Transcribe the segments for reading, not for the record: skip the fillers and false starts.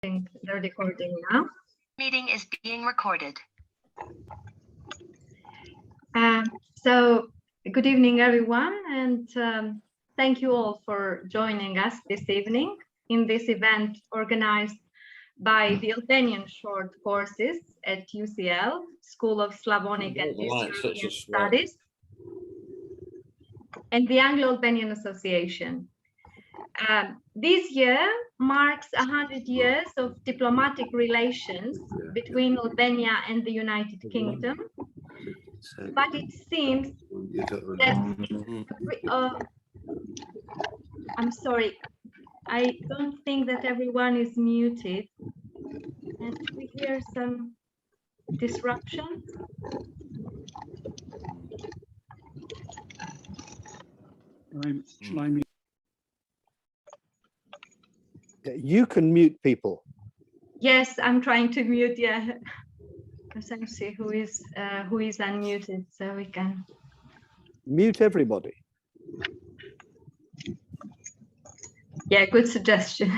The recording now. Meeting is being recorded. So good evening, everyone, and thank you all for joining us this evening in this event organized by the Albanian short courses at UCL, School of Slavonic and East European Studies, and the Anglo-Albanian Association. This year marks 100 years of diplomatic relations between Albania and the United Kingdom, but it seems that I'm sorry, I don't think that everyone is muted, and we hear some disruption. Shall I mute? You can mute people. Yes, I'm trying to mute. Yeah, because I see who is unmuted, so we can Mute everybody. Yeah, good suggestion.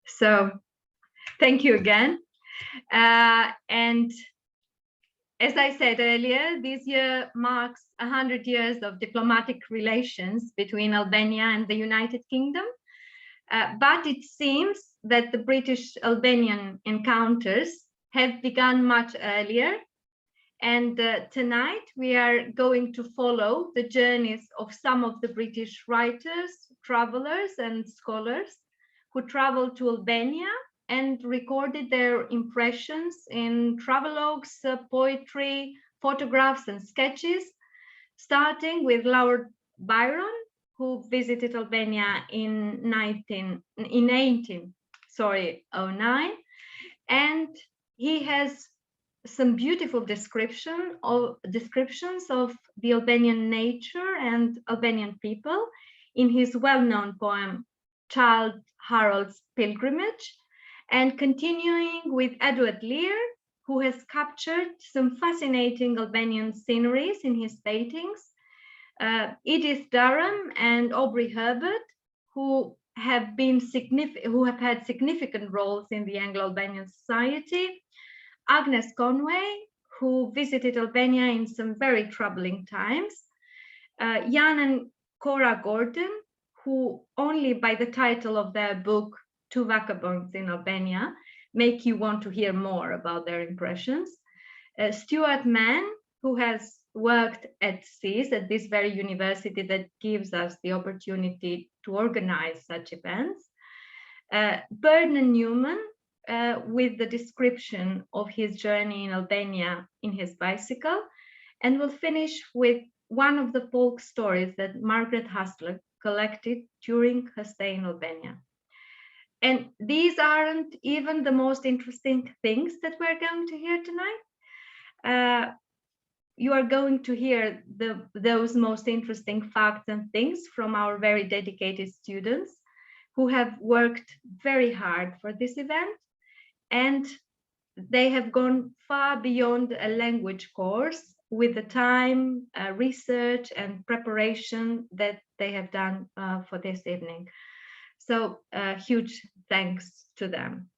So thank you again. And as I said earlier, this year marks 100 years of diplomatic relations between Albania and the United Kingdom. But it seems that the British-Albanian encounters have begun much earlier. And tonight we are going to follow the journeys of some of the British writers, travelers, and scholars who traveled to Albania and recorded their impressions in travelogues, poetry, photographs, and sketches, starting with Lord Byron, who visited Albania in 1809, and he has some beautiful descriptions of the Albanian nature and Albanian people in his well-known poem Childe Harold's Pilgrimage, and continuing with Edward Lear, who has captured some fascinating Albanian sceneries in his paintings, Edith Durham and Aubrey Herbert, who have had significant roles in the Anglo-Albanian society, Agnes Conway, who visited Albania in some very troubling times, Jan and Cora Gordon, who only by the title of their book, Two Vagabonds in Albania, make you want to hear more about their impressions, Stuart Mann, who has worked at SEAS, at this very university that gives us the opportunity to organize such events, Bernard Newman, with the description of his journey in Albania in his bicycle, and we'll finish with one of the folk stories that Margaret Hasluck collected during her stay in Albania. And these aren't even the most interesting things that we're going to hear tonight. You are going to hear those most interesting facts and things from our very dedicated students who have worked very hard for this event, and they have gone far beyond a language course with the time, research, and preparation that they have done for this evening. So huge thanks to them.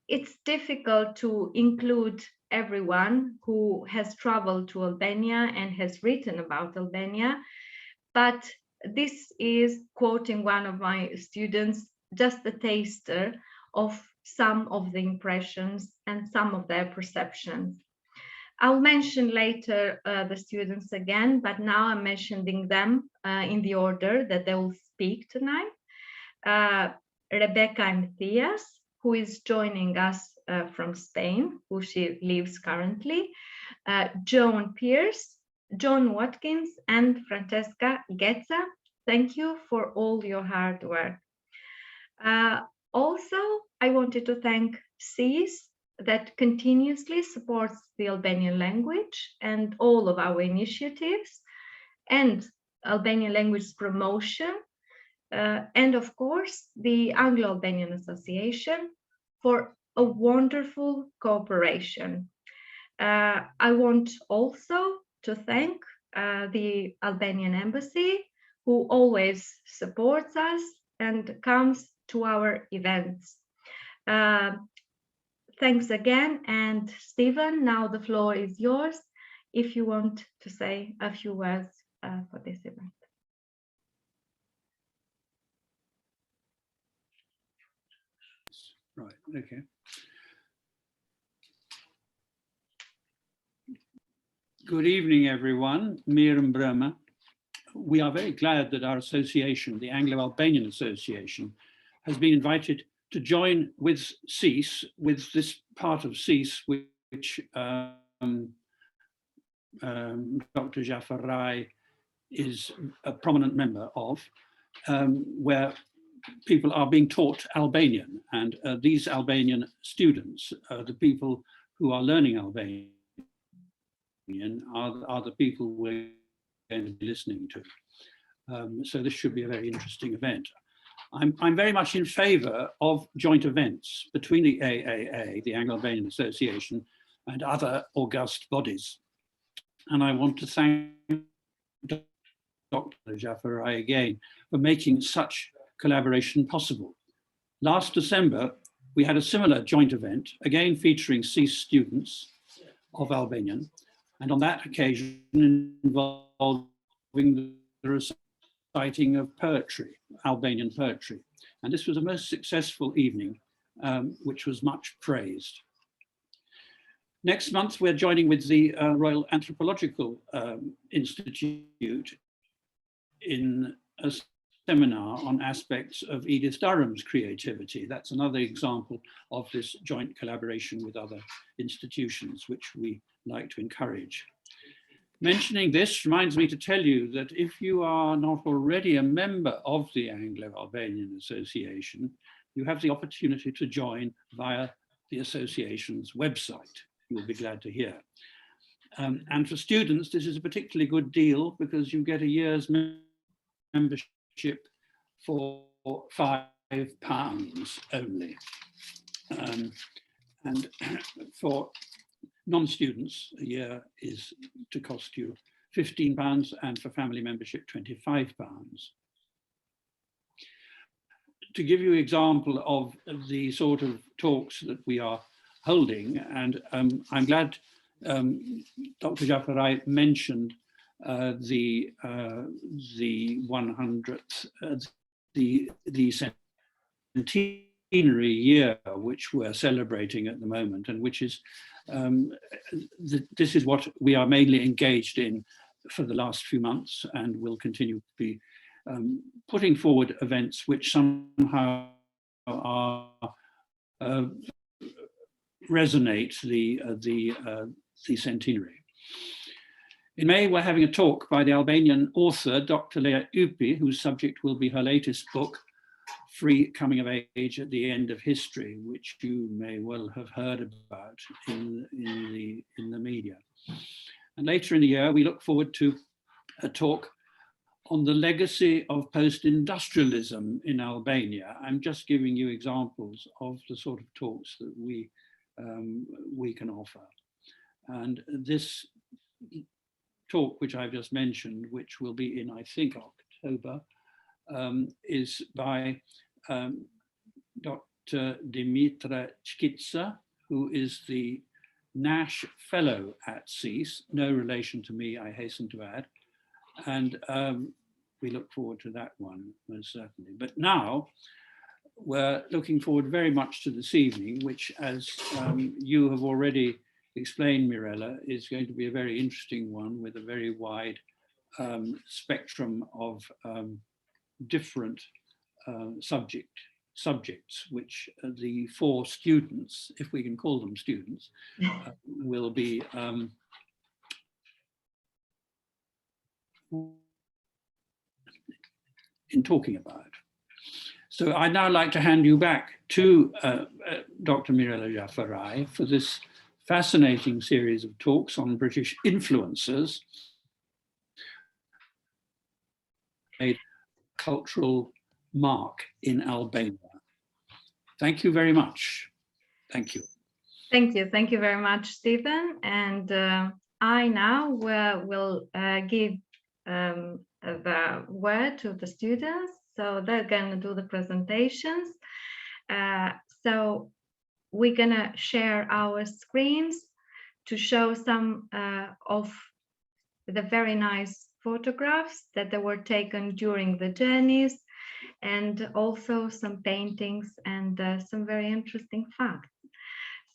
It's difficult to include everyone who has traveled to Albania and has written about Albania, but this is, quoting one of my students, just a taster of some of the impressions and some of their perceptions. I'll mention later the students again, but now I'm mentioning them in the order that they will speak tonight. Rebecca Matthias, who is joining us from Spain, who she lives currently, Joan Pierce, John Watkins, and Francesca Getza. Thank you for all your hard work. Also, I wanted to thank SEAS that continuously supports the Albanian language and all of our initiatives, and Albanian language promotion, and of course, the Anglo-Albanian Association for a wonderful cooperation. I want also to thank the Albanian embassy, who always supports us and comes to our events. Thanks again. And Stephen, now the floor is yours if you want to say a few words for this event. Right, okay. Good evening, everyone. Miram Brema. We are very glad that our association, the Anglo-Albanian Association, has been invited to join with CEAS, with this part of CEAS, which Dr. Jafar Rai is a prominent member of, where people are being taught Albanian, and these Albanian students, the people who are learning Albanian, are the people we're going to be listening to. So this should be a very interesting event. I'm very much in favor of joint events between the AAA, the Anglo-Albanian Association, and other august bodies. And I want to thank Dr. Jafar Rai again for making such collaboration possible. Last December, we had a similar joint event, again featuring CEAS students of Albanian, and on that occasion involving the reciting of poetry, Albanian poetry. And this was a most successful evening, which was much praised. Next month, we're joining with the Royal Anthropological Institute in a seminar on aspects of Edith Durham's creativity. That's another example of this joint collaboration with other institutions, which we like to encourage. Mentioning this reminds me to tell you that if you are not already a member of the Anglo-Albanian Association, you have the opportunity to join via the association's website. You'll be glad to hear. And for students, this is a particularly good deal because you get a year's membership for £5 only. And for non-students, a year is to cost you £15, and for family membership, £25. To give you an example of the sort of talks that we are holding, and I'm glad Dr. Jafar Rai mentioned the 100th, the centenary year which we're celebrating at the moment, and which is this is what we are mainly engaged in for the last few months, and will continue to be putting forward events which somehow are resonate the centenary. In May, we're having a talk by the Albanian author, Dr. Lea Upi, whose subject will be her latest book, Free Coming of Age at the End of History, which you may well have heard about in the media. And later in the year, we look forward to a talk on the legacy of post-industrialism in Albania. I'm just giving you examples of the sort of talks that we can offer. And this talk, which I've just mentioned, which will be in, I think, October, is by Dr. Dimitra Chkitsa, who is the Nash Fellow at CEAS, no relation to me, I hasten to add. And we look forward to that one, most certainly. But now, we're looking forward very much to this evening, which, as you have already explained, Mirella, is going to be a very interesting one with a very wide spectrum of different subjects, which the 4 students, if we can call them students, will be in talking about. So I'd now like to hand you back to Dr. Mirella Jafar Rai for this fascinating series of talks on British influences, a cultural mark in Albania. Thank you very much. Thank you. Thank you. Thank you very much, Stephen. And I now will give the word to the students, so they're gonna do the presentations. So we're gonna share our screens to show some of the very nice photographs that they were taken during the journeys, and also some paintings and some very interesting facts.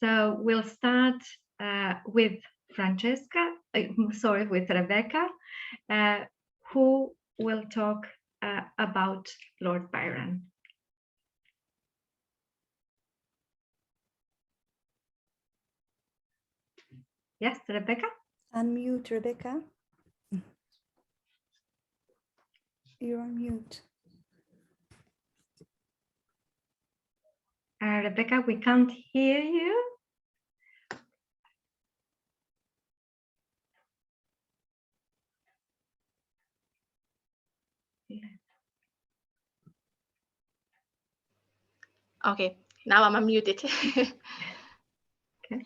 So we'll start with with Rebecca, who will talk about Lord Byron. Yes, Rebecca? Unmute, Rebecca. You're on mute. Rebecca, we can't hear you. Okay, now I'm unmuted. Okay.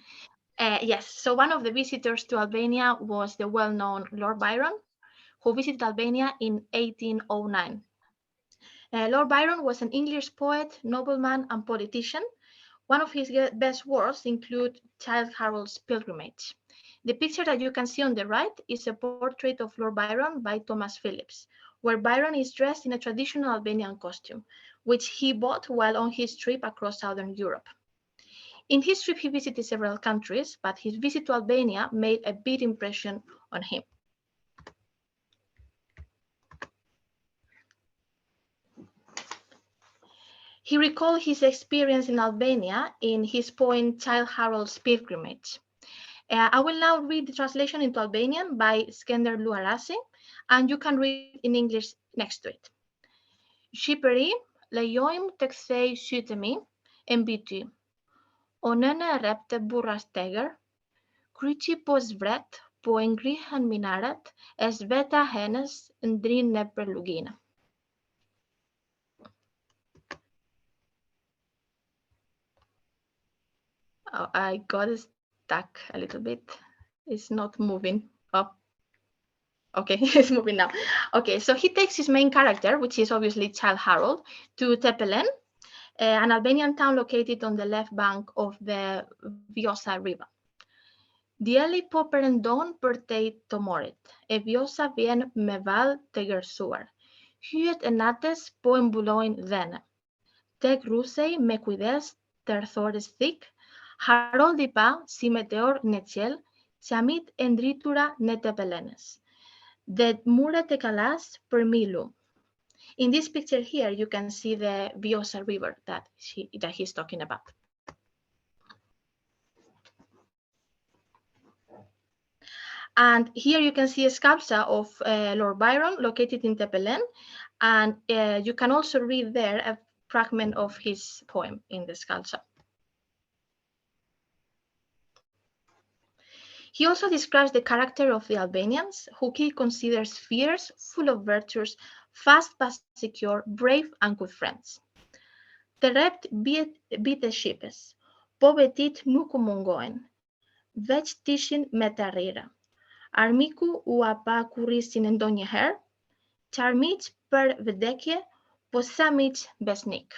Yes, so one of the visitors to Albania was the well-known Lord Byron, who visited Albania in 1809. Lord Byron was an English poet, nobleman, and politician. One of his best works include Childe Harold's Pilgrimage. The picture that you can see on the right is a portrait of Lord Byron by Thomas Phillips, where Byron is dressed in a traditional Albanian costume, which he bought while on his trip across Southern Europe. In his trip, he visited several countries, but his visit to Albania made a big impression on him. He recalled his experience in Albania in his poem Childe Harold's Pilgrimage. I will now read the translation into Albanian by Skender Luarasi, and you can read in English next to it. Shqipëri, lejojmë të kthej sytë mi e mbi ty. O nënë e rrepte burra stegër, kryqi po zvret, po e ngrihen minaret, e zveta henës ndrin në përluginë. Oh, I got stuck a little bit. It's not moving up. Okay, it's moving now. Okay, so he takes his main character, which is obviously Childe Harold, to Tepelen, an Albanian town located on the left bank of the Vjosa River. Dielli po përëndon për te të morit, e Vjosa vjen me vallë të gërsuar. Hyjet e nates po e mbulojnë dhene. Tek rusej me kujdes të rthores thik, Haroldi pa si meteor në qiell, qamit e ndritura në Tepelenes. Dhe muret e kalas për milu. In this picture here, you can see the Vjosa River that he's talking about. And here you can see a sculpture of Lord Byron located in Tepelen, and you can also read there a fragment of his poem in the sculpture. He also describes the character of the Albanians, who he considers fierce, full of virtues, fast but secure, brave and good friends. Të rrept bite shqipes, po betit nuk u mungohen, veç tishin me të rrira. Armiku u apa kurrisin ndonjëherë, qarmiq për vdekje, po sa miq besnik.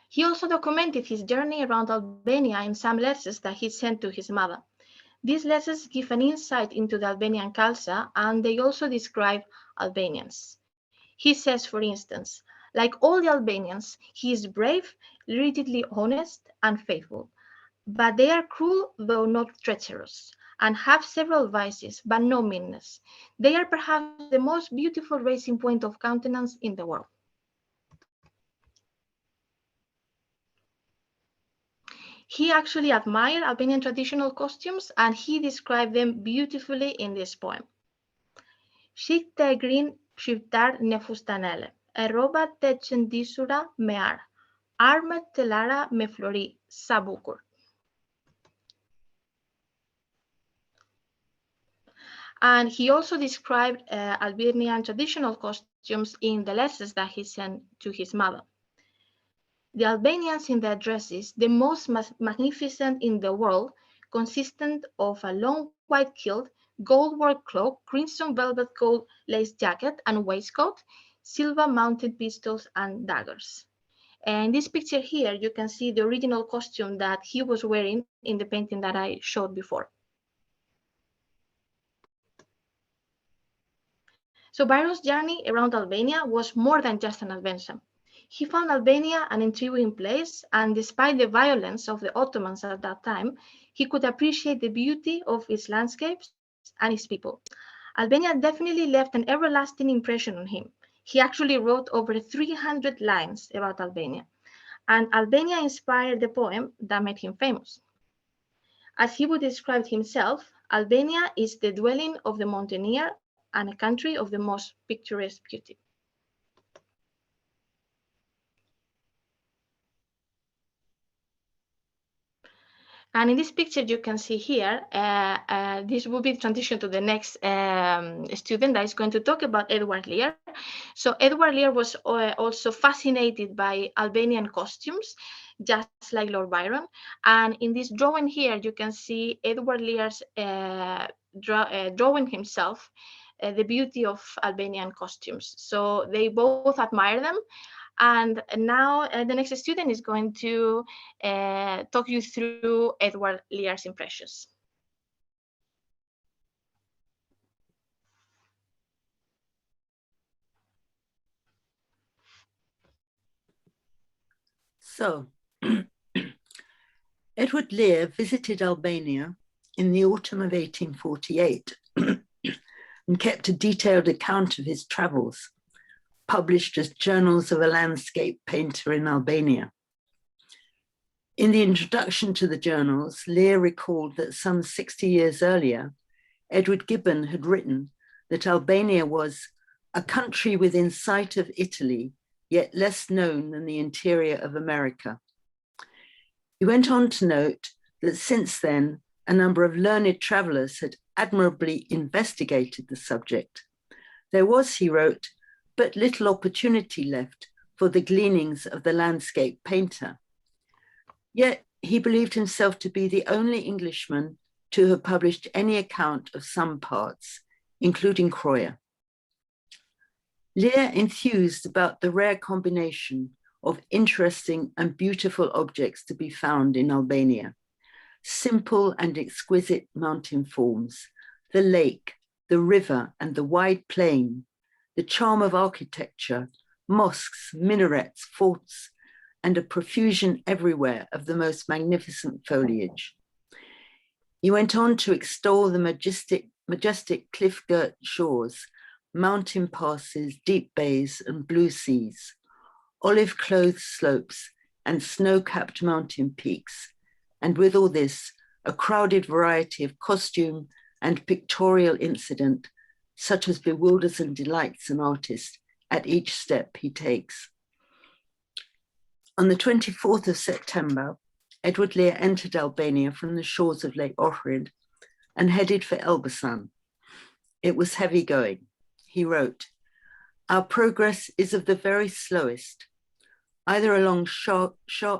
He also documented his journey around Albania in some letters that he sent to his mother. These letters give an insight into the Albanian culture, and they also describe Albanians. He says, for instance, like all the Albanians, he is brave, rigidly honest, and faithful. But they are cruel, though not treacherous, and have several vices, but no meanness. They are perhaps the most beautiful racing point of countenance in the world. He actually admired Albanian traditional costumes, and he described them beautifully in this poem. Shik të egrin shqiptar në fustanele, e rrobat të qëndisura me ar, armet të lara me flori, sa bukur. And he also described Albanian traditional costumes in the letters that he sent to his mother. The Albanians in their dresses, the most magnificent in the world, consistent of a long white kilt, gold work cloak, crimson velvet gold lace jacket and waistcoat, silver mounted pistols and daggers. And this picture here, you can see the original costume that he was wearing in the painting that I showed before. So Byron's journey around Albania was more than just an adventure. He found Albania an intriguing place, and despite the violence of the Ottomans at that time, he could appreciate the beauty of its landscapes and its people. Albania definitely left an everlasting impression on him. He actually wrote over 300 lines about Albania, and Albania inspired the poem that made him famous. As he would describe himself, Albania is the dwelling of the mountaineer and a country of the most picturesque beauty. And in this picture, you can see here, this will be the transition to the next student that is going to talk about Edward Lear. So Edward Lear was also fascinated by Albanian costumes, just like Lord Byron. And in this drawing here, you can see Edward Lear's drawing himself the beauty of Albanian costumes. So they both admire them. And now the next student is going to talk you through Edward Lear's impressions. So, Edward Lear visited Albania in the autumn of 1848 and kept a detailed account of his travels, published as Journals of a Landscape Painter in Albania. In the introduction to the journals, Lear recalled that some 60 years earlier, Edward Gibbon had written that Albania was a country within sight of Italy, yet less known than the interior of America. He went on to note that since then, a number of learned travelers had admirably investigated the subject. There was, he wrote, but little opportunity left for the gleanings of the landscape painter. Yet he believed himself to be the only Englishman to have published any account of some parts, including Croia. Lear enthused about the rare combination of interesting and beautiful objects to be found in Albania. Simple and exquisite mountain forms, the lake, the river, and the wide plain, the charm of architecture, mosques, minarets, forts, and a profusion everywhere of the most magnificent foliage. He went on to extol the majestic cliff-girt shores, mountain passes, deep bays, and blue seas, olive-clothed slopes, and snow-capped mountain peaks, and with all this, a crowded variety of costume and pictorial incident, such as bewilders and delights an artist at each step he takes. On the 24th of September, Edward Lear entered Albania from the shores of Lake Ohrid and headed for Elbasan. It was heavy going. He wrote, "Our progress is of the very slowest, either along sharp,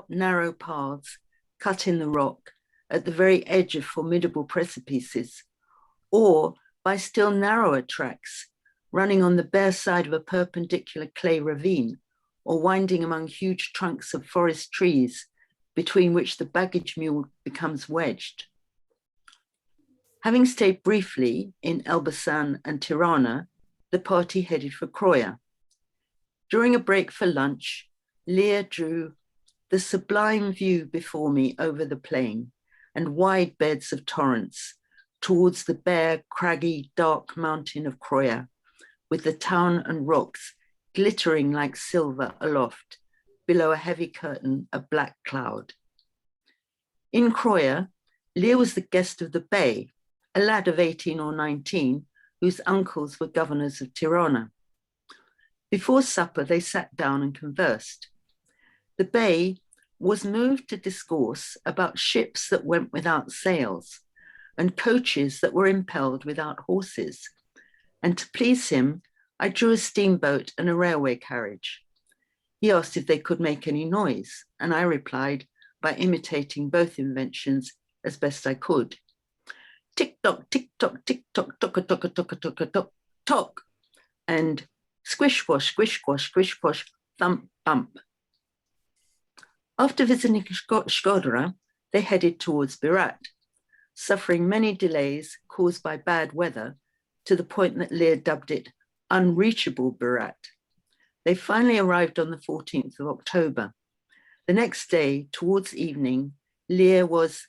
narrow paths cut in the rock at the very edge of formidable precipices, or by still narrower tracks running on the bare side of a perpendicular clay ravine, or winding among huge trunks of forest trees between which the baggage mule becomes wedged." Having stayed briefly in Elbasan and Tirana, the party headed for Croia. During a break for lunch, Lear drew the sublime view before me over the plain and wide beds of torrents towards the bare, craggy, dark mountain of Croia, with the town and rocks glittering like silver aloft below a heavy curtain of black cloud. In Croia, Lear was the guest of the Bey, a lad of 18 or 19, whose uncles were governors of Tirana. Before supper, they sat down and conversed. The Bey was moved to discourse about ships that went without sails and coaches that were impelled without horses. And to please him, I drew a steamboat and a railway carriage. He asked if they could make any noise, and I replied by imitating both inventions as best I could. Tick-tock, tick-tock, tick-tock, tock-a-tock, tock-a-tock, tock, tock, and squish-squash, squish-squash, squish-squash, thump, bump. After visiting Shkodra, they headed towards Berat, suffering many delays caused by bad weather to the point that Lear dubbed it unreachable Berat. They finally arrived on the 14th of October. The next day, towards evening, Lear was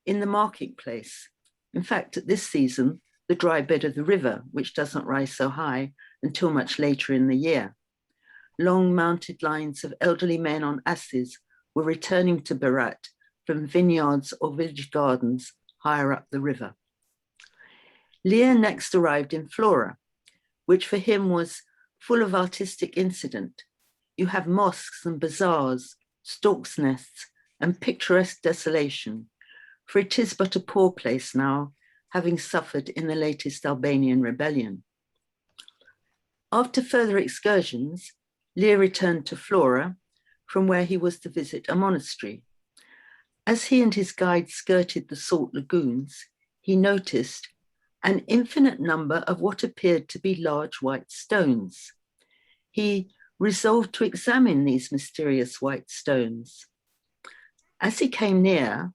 in the marketplace. In fact, at this season, the dry bed of the river, which doesn't rise so high until much later in the year. Long mounted lines of elderly men on asses were returning to Berat from vineyards or village gardens higher up the river. Lear next arrived in Flora, which for him was full of artistic incident. You have mosques and bazaars, storks' nests, and picturesque desolation, for it is but a poor place now, having suffered in the latest Albanian rebellion. After further excursions, Lear returned to Flora, from where he was to visit a monastery. As he and his guide skirted the salt lagoons, he noticed an infinite number of what appeared to be large white stones. He resolved to examine these mysterious white stones. As he came near,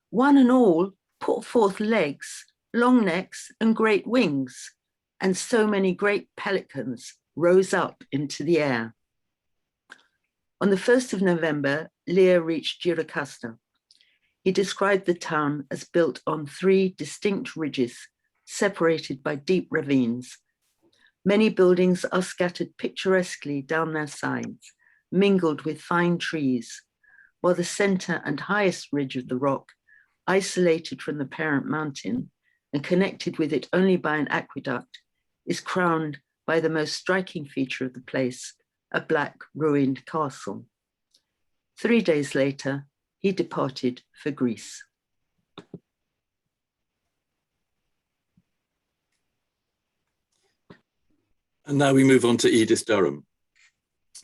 one and all put forth legs, long necks, and great wings, and so many great pelicans rose up into the air. On the 1st of November, Lear reached Gjirokastër. He described the town as built on 3 distinct ridges, separated by deep ravines. Many buildings are scattered picturesquely down their sides, mingled with fine trees, while the center and highest ridge of the rock, isolated from the parent mountain and connected with it only by an aqueduct, is crowned by the most striking feature of the place, a black ruined castle. 3 days later, he departed for Greece. And now we move on to Edith Durham.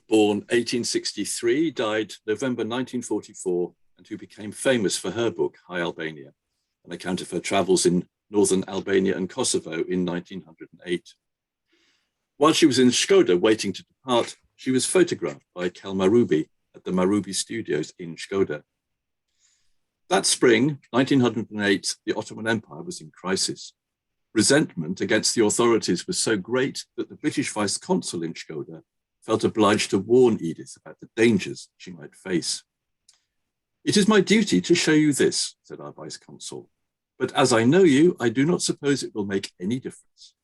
Born 1863, died November 1944, and who became famous for her book, High Albania, an account of her travels in northern Albania and Kosovo in 1908. While she was in Shkodër waiting to depart, she was photographed by Kel Marubi at the Marubi Studios in Shkodër. That spring, 1908, the Ottoman Empire was in crisis. Resentment against the authorities was so great that the British vice consul in Shkodër felt obliged to warn Edith about the dangers she might face. "It is my duty to show you this," said our vice consul, "but as I know you, I do not suppose it will make any difference."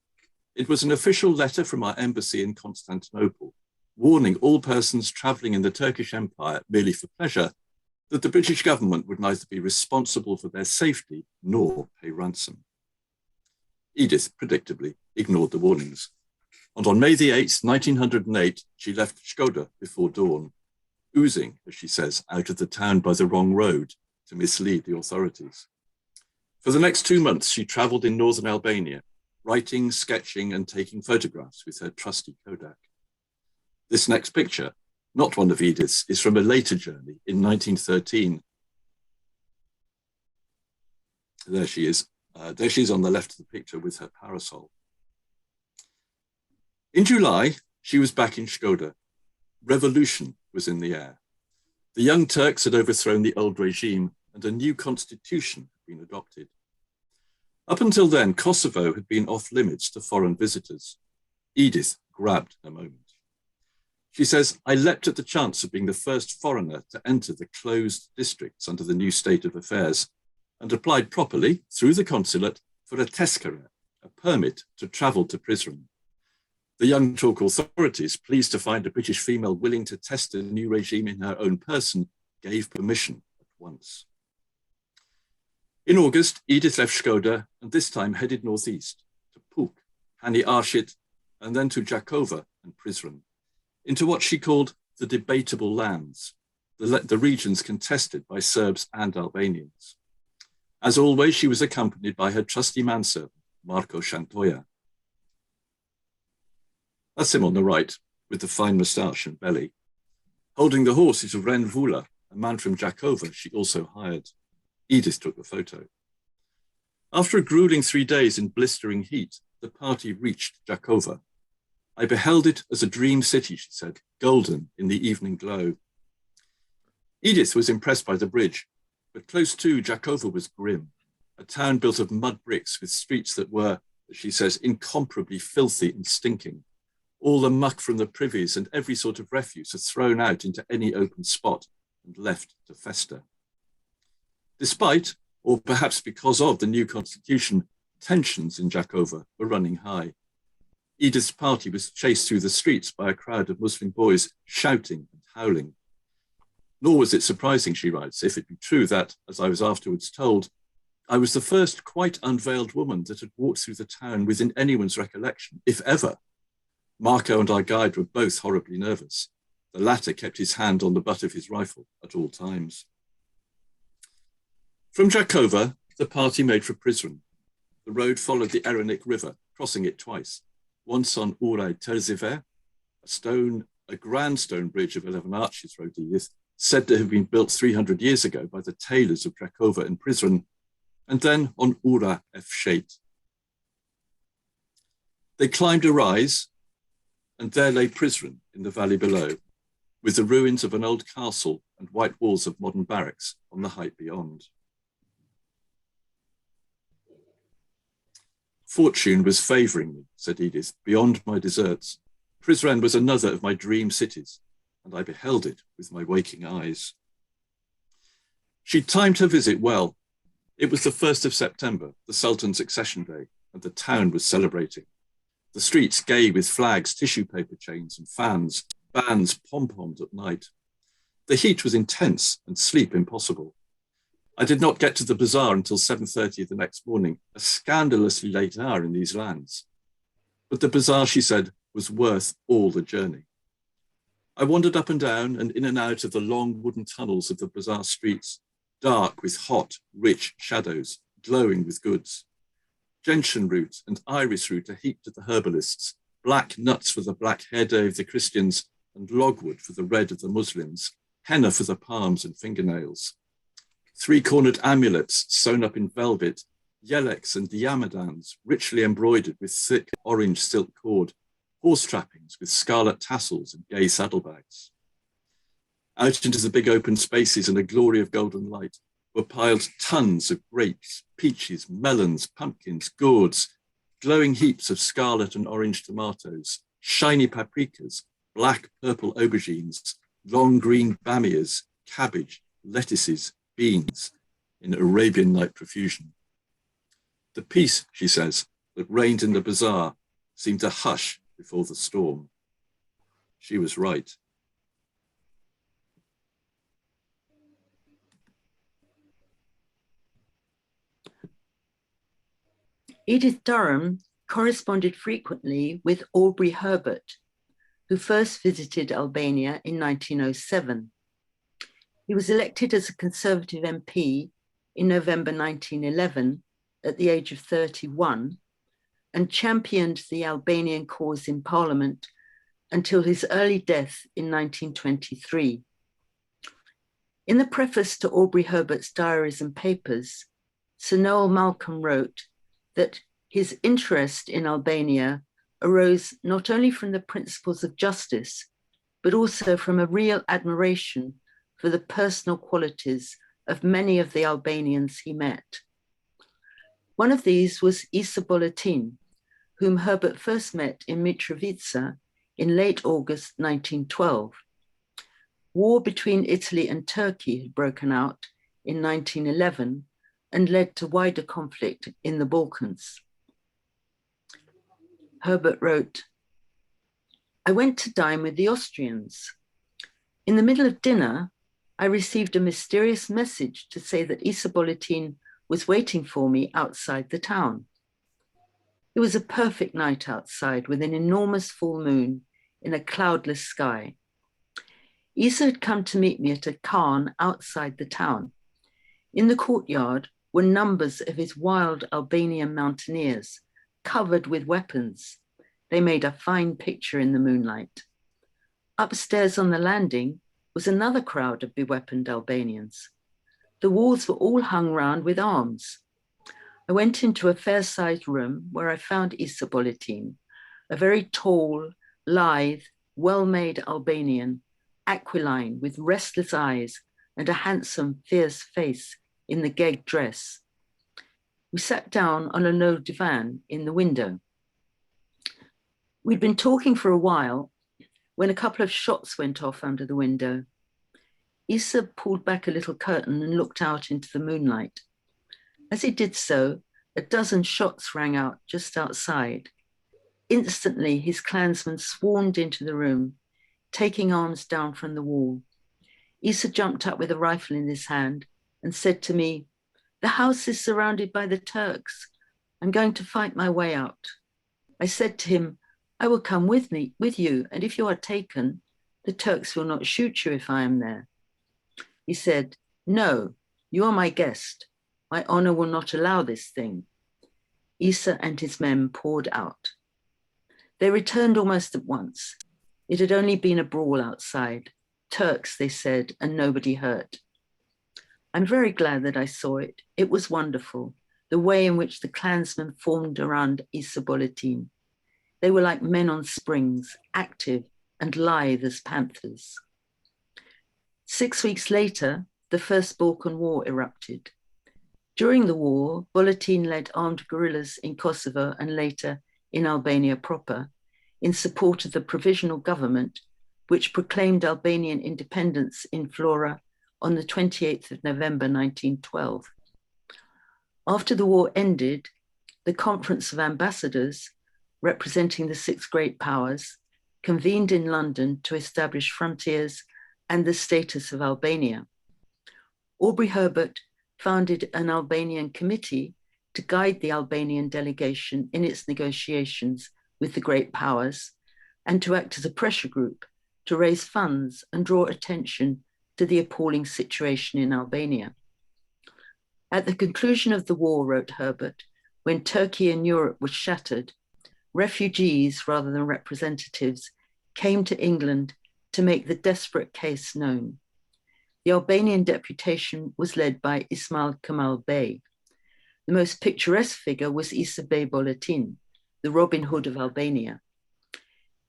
It was an official letter from our embassy in Constantinople, warning all persons traveling in the Turkish Empire merely for pleasure that the British government would neither be responsible for their safety nor pay ransom. Edith, predictably, ignored the warnings. And on May the 8th, 1908, she left Shkodër before dawn, oozing, as she says, out of the town by the wrong road to mislead the authorities. For the next 2 months, she traveled in northern Albania, writing, sketching, and taking photographs with her trusty Kodak. This next picture, not one of Edith's, is from a later journey in 1913. There she is. There she is on the left of the picture with her parasol. In July, she was back in Shkodër. Revolution was in the air. The Young Turks had overthrown the old regime and a new constitution had been adopted. Up until then, Kosovo had been off limits to foreign visitors. Edith grabbed her moment. She says, "I leapt at the chance of being the first foreigner to enter the closed districts under the new state of affairs and applied properly through the consulate for a tezkere, a permit to travel to Prizren. The Young Turk authorities, pleased to find a British female willing to test the new regime in her own person, gave permission at once." In August, Edith left Shkodër and this time headed northeast to Puk, Hani Arshit, and then to Jakova and Prizren, into what she called the debatable lands, the regions contested by Serbs and Albanians. As always, she was accompanied by her trusty manservant, Marko Shantoja. That's him on the right, with the fine moustache and belly. Holding the horse is Ren Vula, a man from Jakova she also hired. Edith took the photo. After a grueling 3 days in blistering heat, the party reached Jakova. I beheld it as a dream city, she said, golden in the evening glow. Edith was impressed by the bridge, but close to, Jakova was grim, a town built of mud bricks with streets that were, as she says, incomparably filthy and stinking. All the muck from the privies and every sort of refuse are thrown out into any open spot and left to fester. Despite, or perhaps because of, the new constitution, tensions in Jakova were running high. Edith's party was chased through the streets by a crowd of Muslim boys shouting and howling. Nor was it surprising, she writes, if it be true that, as I was afterwards told, I was the first quite unveiled woman that had walked through the town within anyone's recollection, if ever. Marco and our guide were both horribly nervous. The latter kept his hand on the butt of his rifle at all times. From Jakova, the party made for Prizren. The road followed the Eranik River, crossing it twice. Once on Urai Terziver, a grand stone bridge of 11 arches, wrote Edith, said to have been built 300 years ago by the tailors of Jakova and Prizren, and then on Ura F. Sheit. They climbed a rise, and there lay Prizren in the valley below, with the ruins of an old castle and white walls of modern barracks on the height beyond. Fortune was favouring me, said Edith, beyond my deserts. Prizren was another of my dream cities, and I beheld it with my waking eyes. She timed her visit well. It was the 1st of September, the Sultan's accession day, and the town was celebrating. The streets gay with flags, tissue paper chains and fans, bands, pom-poms at night. The heat was intense and sleep impossible. I did not get to the bazaar until 7:30 the next morning, a scandalously late hour in these lands. But the bazaar, she said, was worth all the journey. I wandered up and down and in and out of the long wooden tunnels of the bazaar streets, dark with hot, rich shadows, glowing with goods. Gentian root and iris root are heaped to the herbalists, black nuts for the black hair day of the Christians, and logwood for the red of the Muslims, henna for the palms and fingernails. Three-cornered amulets sewn up in velvet, yeleks and diamadans richly embroidered with thick orange silk cord, horse trappings with scarlet tassels and gay saddlebags. Out into the big open spaces in a glory of golden light were piled tons of grapes, peaches, melons, pumpkins, gourds, glowing heaps of scarlet and orange tomatoes, shiny paprikas, black purple aubergines, long green bamias, cabbage, lettuces, beans, in Arabian-like profusion. The peace, she says, that reigned in the bazaar seemed to hush before the storm. She was right. Edith Durham corresponded frequently with Aubrey Herbert, who first visited Albania in 1907. He was elected as a Conservative MP in November 1911 at the age of 31 and championed the Albanian cause in Parliament until his early death in 1923. In the preface to Aubrey Herbert's diaries and papers, Sir Noel Malcolm wrote that his interest in Albania arose not only from the principles of justice, but also from a real admiration for the personal qualities of many of the Albanians he met. One of these was Isa Boletin, whom Herbert first met in Mitrovica in late August 1912. War between Italy and Turkey had broken out in 1911 and led to wider conflict in the Balkans. Herbert wrote, "I went to dine with the Austrians. In the middle of dinner, I received a mysterious message to say that Isa Boletin was waiting for me outside the town. It was a perfect night outside with an enormous full moon in a cloudless sky. Isa had come to meet me at a khan outside the town. In the courtyard were numbers of his wild Albanian mountaineers, covered with weapons. They made a fine picture in the moonlight. Upstairs on the landing, was another crowd of beweaponed Albanians. The walls were all hung round with arms. I went into a fair-sized room where I found Isa Boletin, a very tall, lithe, well-made Albanian, aquiline with restless eyes and a handsome, fierce face in the geg dress. We sat down on a low divan in the window. We'd been talking for a while when a couple of shots went off under the window. Isa pulled back a little curtain and looked out into the moonlight. As he did so, a dozen shots rang out just outside. Instantly, his clansmen swarmed into the room, taking arms down from the wall. Isa jumped up with a rifle in his hand and said to me, "The house is surrounded by the Turks. I'm going to fight my way out." I said to him, "I will come with you, and if you are taken, the Turks will not shoot you if I am there." He said, "No, you are my guest. My honor will not allow this thing." Isa and his men poured out. They returned almost at once. It had only been a brawl outside. Turks, they said, and nobody hurt. I'm very glad that I saw it. It was wonderful, the way in which the clansmen formed around Isa Boletin. They were like men on springs, active and lithe as panthers. 6 weeks later, the First Balkan War erupted. During the war, Boletin led armed guerrillas in Kosovo and later in Albania proper in support of the provisional government, which proclaimed Albanian independence in Flora on the 28th of November 1912. After the war ended, the Conference of Ambassadors, representing the 6 great powers, convened in London to establish frontiers and the status of Albania. Aubrey Herbert founded an Albanian committee to guide the Albanian delegation in its negotiations with the great powers and to act as a pressure group to raise funds and draw attention to the appalling situation in Albania. At the conclusion of the war, wrote Herbert, when Turkey and Europe was shattered, refugees rather than representatives came to England to make the desperate case known. The Albanian deputation was led by Ismail Kemal Bey. The most picturesque figure was Isa Bey Boletin, the Robin Hood of Albania.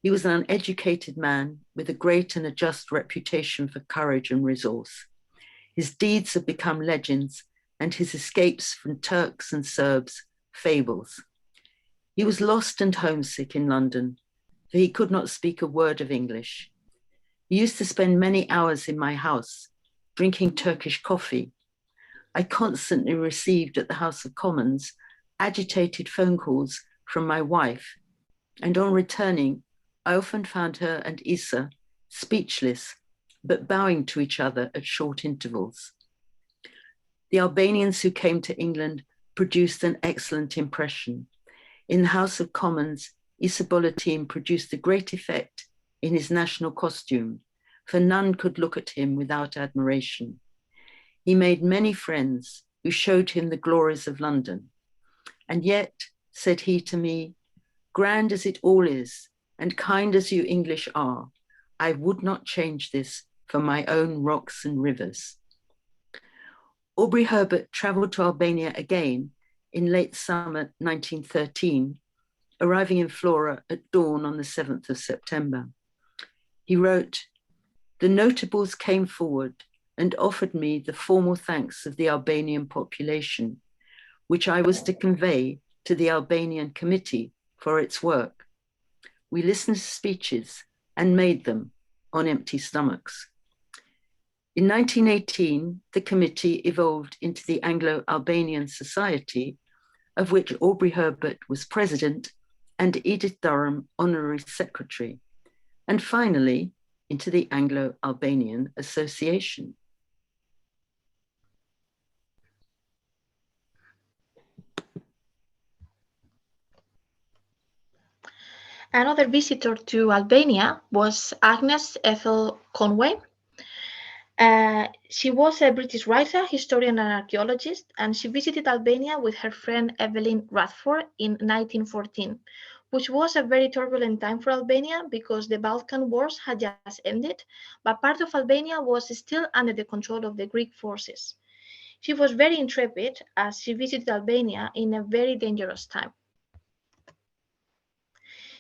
He was an uneducated man with a great and a just reputation for courage and resource. His deeds have become legends and his escapes from Turks and Serbs, fables. He was lost and homesick in London, for he could not speak a word of English. He used to spend many hours in my house, drinking Turkish coffee. I constantly received at the House of Commons agitated phone calls from my wife, and on returning, I often found her and Isa speechless, but bowing to each other at short intervals. The Albanians who came to England produced an excellent impression. In the House of Commons, Isa Boletin produced a great effect in his national costume, for none could look at him without admiration. He made many friends who showed him the glories of London. And yet, said he to me, grand as it all is, and kind as you English are, I would not change this for my own rocks and rivers. Aubrey Herbert travelled to Albania again in late summer 1913, arriving in Flora at dawn on the 7th of September. He wrote, "The notables came forward and offered me the formal thanks of the Albanian population, which I was to convey to the Albanian Committee for its work. We listened to speeches and made them on empty stomachs." In 1918, the committee evolved into the Anglo-Albanian Society, of which Aubrey Herbert was president and Edith Durham honorary secretary, and finally into the Anglo-Albanian Association. Another visitor to Albania was Agnes Ethel Conway. She was a British writer, historian, and archaeologist, and she visited Albania with her friend Evelyn Radford in 1914, which was a very turbulent time for Albania because the Balkan Wars had just ended, but part of Albania was still under the control of the Greek forces. She was very intrepid as she visited Albania in a very dangerous time.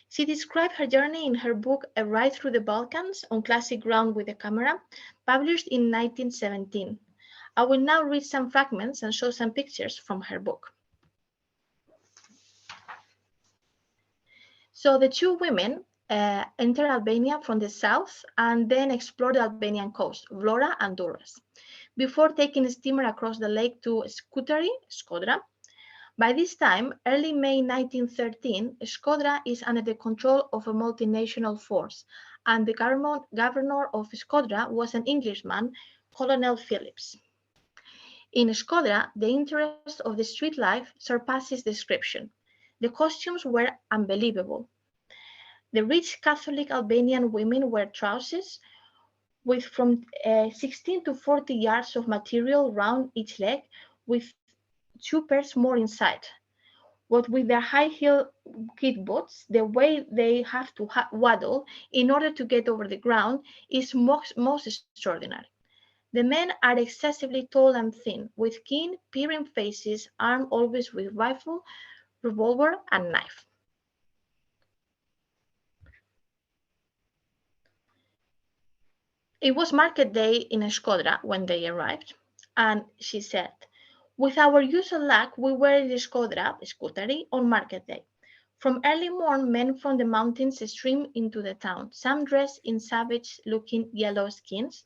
She described her journey in her book A Ride Through the Balkans on Classic Ground with a Camera, published in 1917. I will now read some fragments and show some pictures from her book. So the two women entered Albania from the south and then explored the Albanian coast, Vlora and Durrës, before taking a steamer across the lake to Skutari, Shkodra. By this time, early May 1913, Shkodra is under the control of a multinational force, and the governor of Shkodra was an Englishman, Colonel Phillips. In Shkodra, the interest of the street life surpasses description. The costumes were unbelievable. The rich Catholic Albanian women wear trousers with from 16 to 40 yards of material round each leg, with 2 pairs more inside. What with their high-heel kid boots, the way they have to waddle in order to get over the ground is most extraordinary. The men are excessively tall and thin, with keen, peering faces, armed always with rifle, revolver, and knife. It was market day in Shkodra when they arrived, and she said, "With our usual luck, we were in Shkodra, Skutari, on market day. From early morn, men from the mountains streamed into the town, some dressed in savage-looking yellow skins,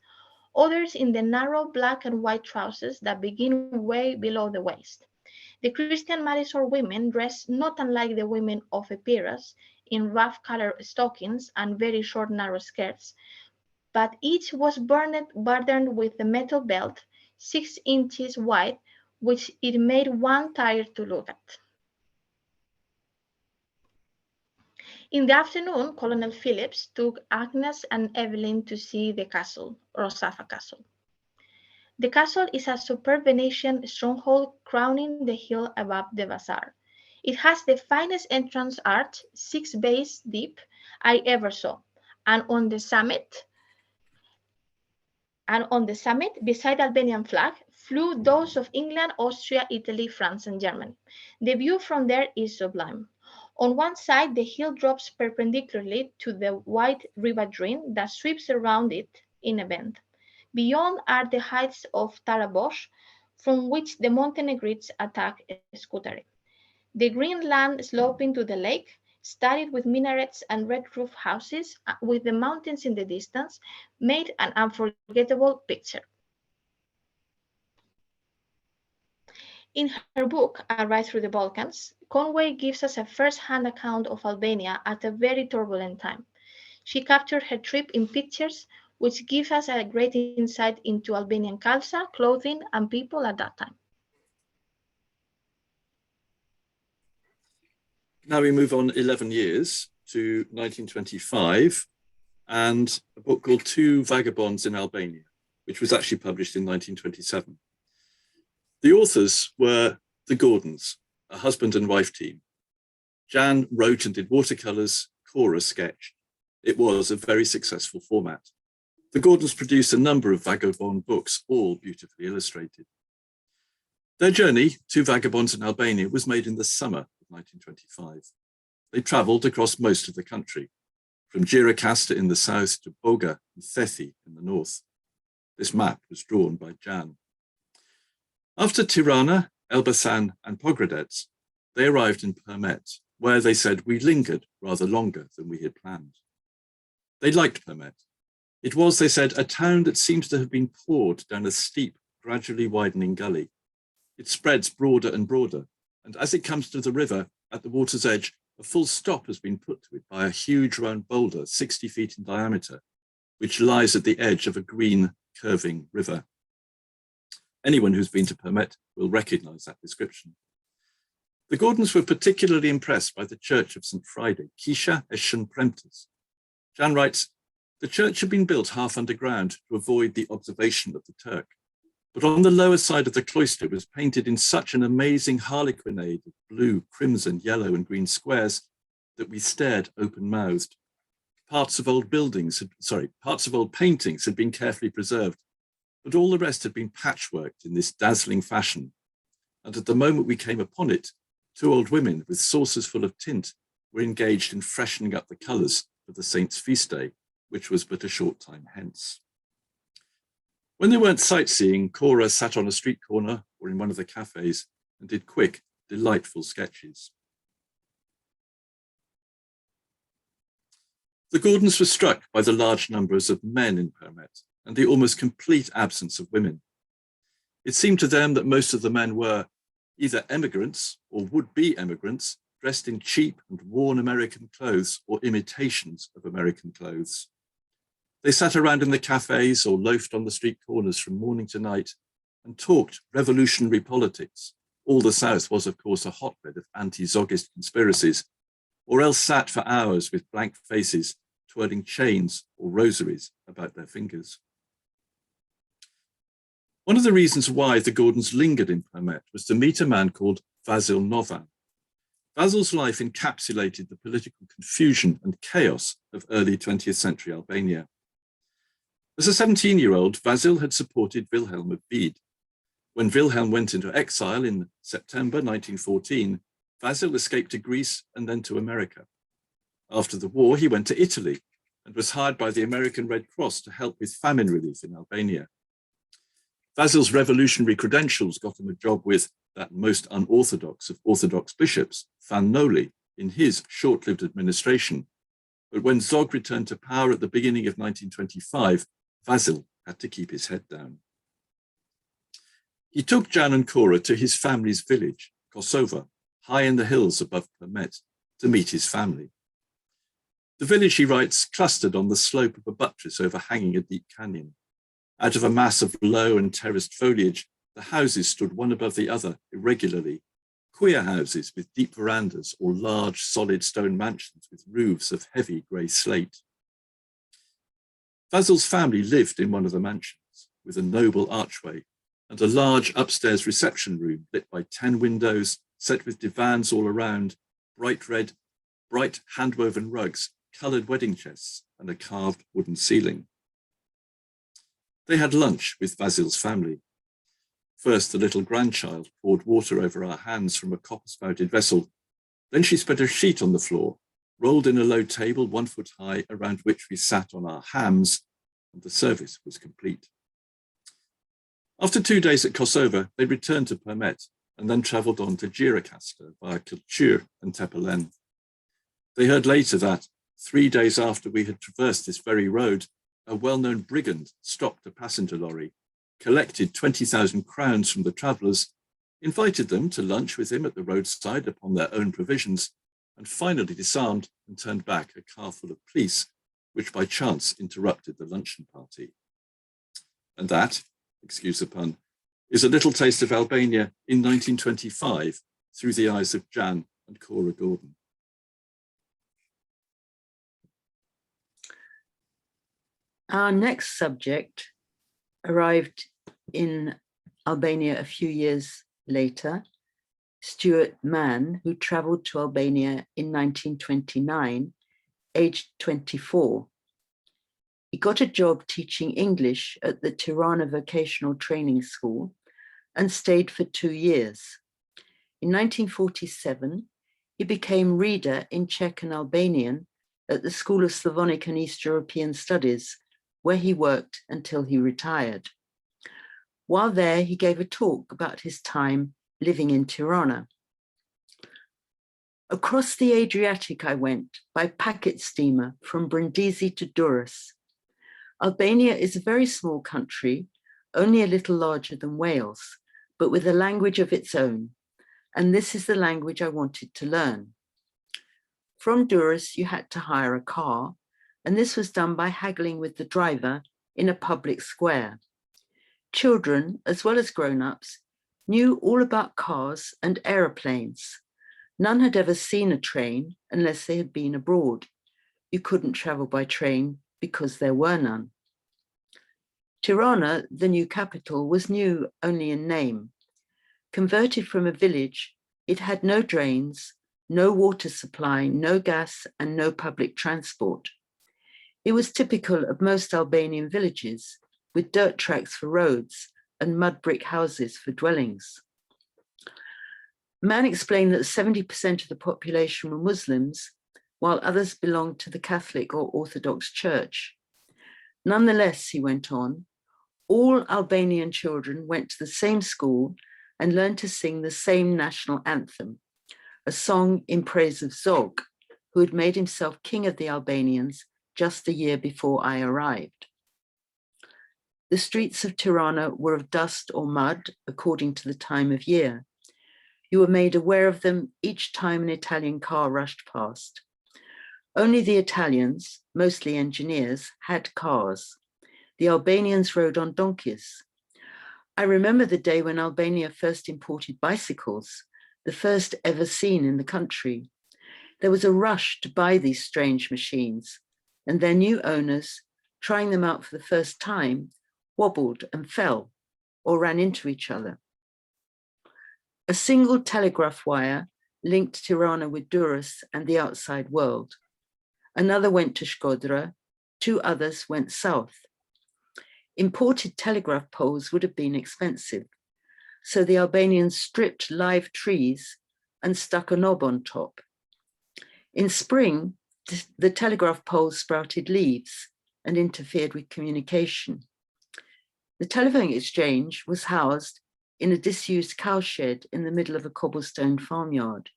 others in the narrow black and white trousers that begin way below the waist. The Christian Mysore women dressed not unlike the women of Epirus, in rough-colored stockings and very short narrow skirts, but each was burdened with a metal belt 6 inches wide, which it made one tired to look at." In the afternoon, Colonel Phillips took Agnes and Evelyn to see the castle, Rosafa Castle. The castle is a superb Venetian stronghold crowning the hill above the bazaar. It has the finest entrance arch, 6 bays deep, I ever saw, and on the summit, beside the Albanian flag, flew those of England, Austria, Italy, France, and Germany. The view from there is sublime. On one side, the hill drops perpendicularly to the wide river Drin that sweeps around it in a bend. Beyond are the heights of Tarabosh, from which the Montenegrids attack Skutari. The green land sloping to the lake, studded with minarets and red roof houses, with the mountains in the distance, made an unforgettable picture. In her book, A Ride Through the Balkans, Conway gives us a first-hand account of Albania at a very turbulent time. She captured her trip in pictures, which give us a great insight into Albanian culture, clothing, and people at that time. Now we move on 11 years to 1925 and a book called Two Vagabonds in Albania, which was actually published in 1927. The authors were the Gordons, a husband and wife team. Jan wrote and did watercolors, Cora sketched. It was a very successful format. The Gordons produced a number of vagabond books, all beautifully illustrated. Their journey, Two Vagabonds in Albania, was made in the summer of 1925. They travelled across most of the country, from Gjirokastër in the south to Boga and Thethi in the north. This map was drawn by Jan. After Tirana, Elbasan and Pogradec, they arrived in Permet, where they said we lingered rather longer than we had planned. They liked Permet. It was, they said, a town that seems to have been poured down a steep, gradually widening gully. It spreads broader and broader, and as it comes to the river, at the water's edge, a full stop has been put to it by a huge round boulder, 60 feet in diameter, which lies at the edge of a green, curving river. Anyone who's been to Permet will recognize that description. The Gordons were particularly impressed by the church of St. Friday, Kisha Eshen Premtas. Jan writes, the church had been built half underground to avoid the observation of the Turk, but on the lower side of the cloister was painted in such an amazing harlequinade of blue, crimson, yellow, and green squares that we stared open-mouthed. Parts of old paintings had been carefully preserved, but all the rest had been patchworked in this dazzling fashion. And at the moment we came upon it, two old women with saucers full of tint were engaged in freshening up the colours for the saint's feast day, which was but a short time hence. When they weren't sightseeing, Cora sat on a street corner or in one of the cafes and did quick, delightful sketches. The Gordons were struck by the large numbers of men in Permet and the almost complete absence of women. It seemed to them that most of the men were either emigrants or would-be emigrants, dressed in cheap and worn American clothes or imitations of American clothes. They sat around in the cafes or loafed on the street corners from morning to night and talked revolutionary politics. All the South was, of course, a hotbed of anti-Zogist conspiracies, or else sat for hours with blank faces, twirling chains or rosaries about their fingers. One of the reasons why the Gordons lingered in Permet was to meet a man called Vasil Novan. Vasil's life encapsulated the political confusion and chaos of early 20th century Albania. As a 17-year-old, Vasil had supported Wilhelm of Bede. When Wilhelm went into exile in September 1914, Vasil escaped to Greece and then to America. After the war, he went to Italy and was hired by the American Red Cross to help with famine relief in Albania. Vasil's revolutionary credentials got him a job with that most unorthodox of Orthodox bishops, Fan Noli, in his short-lived administration. But when Zog returned to power at the beginning of 1925, Vasil had to keep his head down. He took Jan and Cora to his family's village, Kosova, high in the hills above Permet, to meet his family. The village, he writes, clustered on the slope of a buttress overhanging a deep canyon. Out of a mass of low and terraced foliage, the houses stood one above the other irregularly, queer houses with deep verandas or large solid stone mansions with roofs of heavy grey slate. Vasil's family lived in one of the mansions with a noble archway and a large upstairs reception room lit by 10 windows, set with divans all around, bright hand-woven rugs, coloured wedding chests, and a carved wooden ceiling. They had lunch with Vasil's family. First, the little grandchild poured water over our hands from a copper-spouted vessel. Then she spread a sheet on the floor, rolled in a low table 1 foot high, around which we sat on our hams, and the service was complete. After 2 days at Kosova, they returned to Permet and then travelled on to Gjirokastër via Kultur and Tepelen. They heard later that, 3 days after we had traversed this very road, a well-known brigand stopped a passenger lorry, collected 20,000 crowns from the travellers, invited them to lunch with him at the roadside upon their own provisions, and finally disarmed and turned back a car full of police, which by chance interrupted the luncheon party. And that, excuse the pun, is a little taste of Albania in 1925 through the eyes of Jan and Cora Gordon. Our next subject arrived in Albania a few years later, Stuart Mann, who travelled to Albania in 1929, aged 24. He got a job teaching English at the Tirana Vocational Training School and stayed for 2 years. In 1947, he became reader in Czech and Albanian at the School of Slavonic and East European Studies, where he worked until he retired. While there, he gave a talk about his time living in Tirana. Across the Adriatic I went by packet steamer from Brindisi to Durrës. Albania is a very small country, only a little larger than Wales, but with a language of its own. And this is the language I wanted to learn. From Durrës, you had to hire a car, and this was done by haggling with the driver in a public square. Children, as well as grown-ups, knew all about cars and aeroplanes. None had ever seen a train unless they had been abroad. You couldn't travel by train because there were none. Tirana, the new capital, was new only in name. Converted from a village, it had no drains, no water supply, no gas, and no public transport. It was typical of most Albanian villages, with dirt tracks for roads and mud brick houses for dwellings. Mann explained that 70% of the population were Muslims, while others belonged to the Catholic or Orthodox Church. Nonetheless, he went on, all Albanian children went to the same school and learned to sing the same national anthem, a song in praise of Zog, who had made himself king of the Albanians just a year before I arrived. The streets of Tirana were of dust or mud, according to the time of year. You were made aware of them each time an Italian car rushed past. Only the Italians, mostly engineers, had cars. The Albanians rode on donkeys. I remember the day when Albania first imported bicycles, the first ever seen in the country. There was a rush to buy these strange machines, and their new owners, trying them out for the first time, wobbled and fell or ran into each other. A single telegraph wire linked Tirana with Durrës and the outside world. Another went to Shkodra, 2 others went south. Imported telegraph poles would have been expensive, so the Albanians stripped live trees and stuck a knob on top. In spring, the telegraph poles sprouted leaves and interfered with communication. The telephone exchange was housed in a disused cowshed in the middle of a cobblestone farmyard.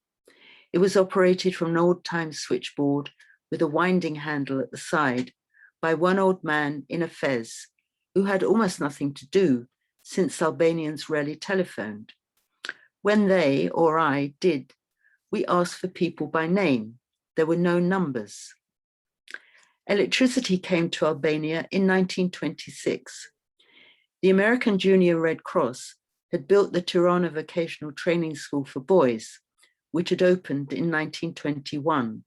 It was operated from an old-time switchboard with a winding handle at the side by one old man in a fez who had almost nothing to do since Albanians rarely telephoned. When they, or I, did, we asked for people by name. There were no numbers. Electricity came to Albania in 1926. The American Junior Red Cross had built the Tirana Vocational Training School for Boys, which had opened in 1921.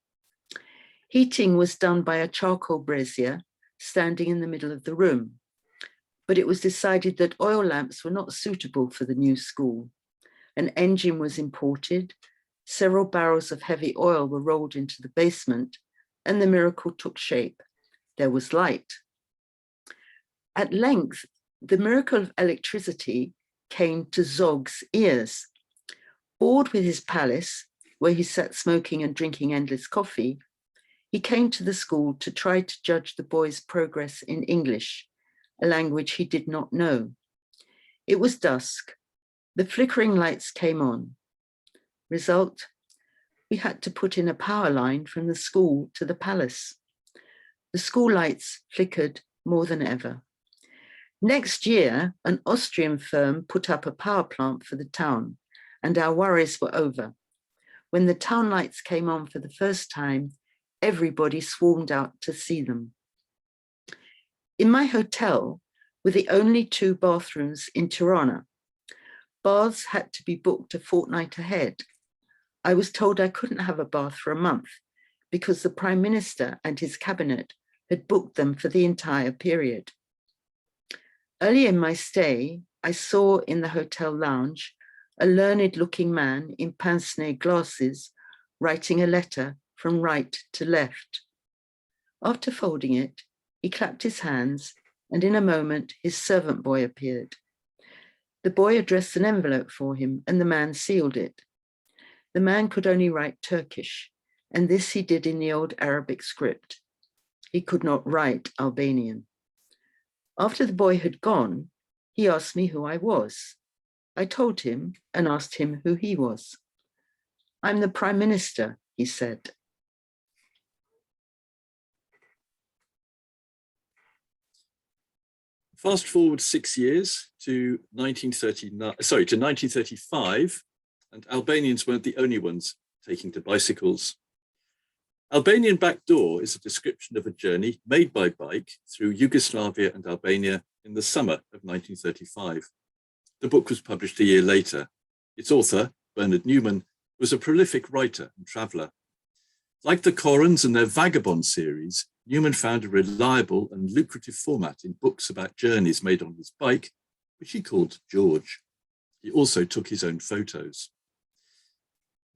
Heating was done by a charcoal brazier standing in the middle of the room, but it was decided that oil lamps were not suitable for the new school. An engine was imported, several barrels of heavy oil were rolled into the basement, and the miracle took shape. There was light. At length, the miracle of electricity came to Zog's ears. Bored with his palace, where he sat smoking and drinking endless coffee, he came to the school to try to judge the boys' progress in English, a language he did not know. It was dusk. The flickering lights came on. Result, we had to put in a power line from the school to the palace. The school lights flickered more than ever. Next year, an Austrian firm put up a power plant for the town, and our worries were over. When the town lights came on for the first time, everybody swarmed out to see them. In my hotel were the only 2 bathrooms in Tirana. Baths had to be booked a fortnight ahead. I was told I couldn't have a bath for a month because the Prime Minister and his cabinet had booked them for the entire period. Early in my stay, I saw in the hotel lounge a learned-looking man in pince-nez glasses writing a letter from right to left. After folding it, he clapped his hands, and in a moment, his servant boy appeared. The boy addressed an envelope for him, and the man sealed it. The man could only write Turkish, and this he did in the old Arabic script. He could not write Albanian. After the boy had gone, he asked me who I was. I told him and asked him who he was. "I'm the Prime Minister," he said. Fast forward 6 years to 1935, and Albanians weren't the only ones taking to bicycles. Albanian Backdoor is a description of a journey made by bike through Yugoslavia and Albania in the summer of 1935. The book was published a year later. Its author, Bernard Newman, was a prolific writer and traveller. Like the Korans and their Vagabond series, Newman found a reliable and lucrative format in books about journeys made on his bike, which he called George. He also took his own photos.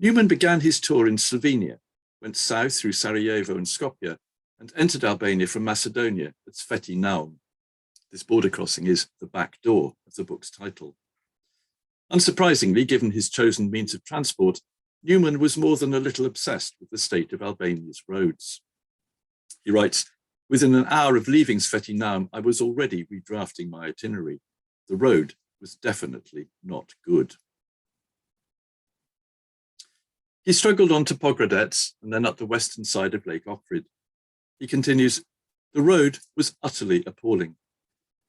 Newman began his tour in Slovenia, went south through Sarajevo and Skopje, and entered Albania from Macedonia at Sveti Naum. This border crossing is the back door of the book's title. Unsurprisingly, given his chosen means of transport, Newman was more than a little obsessed with the state of Albania's roads. He writes, "Within an hour of leaving Sveti Naum, I was already redrafting my itinerary. The road was definitely not good." He struggled on to Pogradec and then up the western side of Lake Ohrid. He continues, "The road was utterly appalling.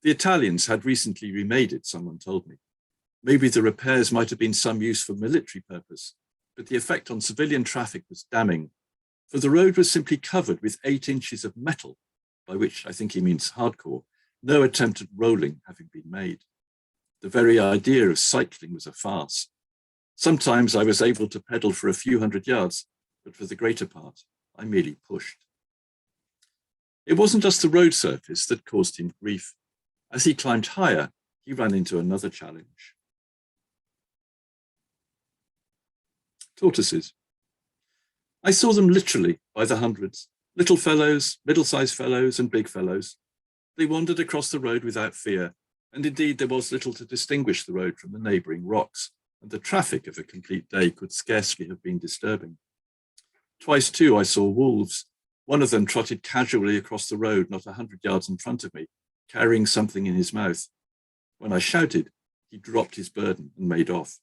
The Italians had recently remade it, someone told me. Maybe the repairs might have been some use for military purpose, but the effect on civilian traffic was damning, for the road was simply covered with 8 inches of metal, by which I think he means hardcore, no attempt at rolling having been made. The very idea of cycling was a farce. Sometimes I was able to pedal for a few hundred yards, but for the greater part, I merely pushed." It wasn't just the road surface that caused him grief. As he climbed higher, he ran into another challenge. Tortoises. I saw them literally by the hundreds, little fellows, middle-sized fellows, and big fellows. They wandered across the road without fear, and indeed there was little to distinguish the road from the neighbouring rocks, and the traffic of a complete day could scarcely have been disturbing. Twice too I saw wolves. One of them trotted casually across the road not 100 yards in front of me, carrying something in his mouth. When I shouted, he dropped his burden and made off.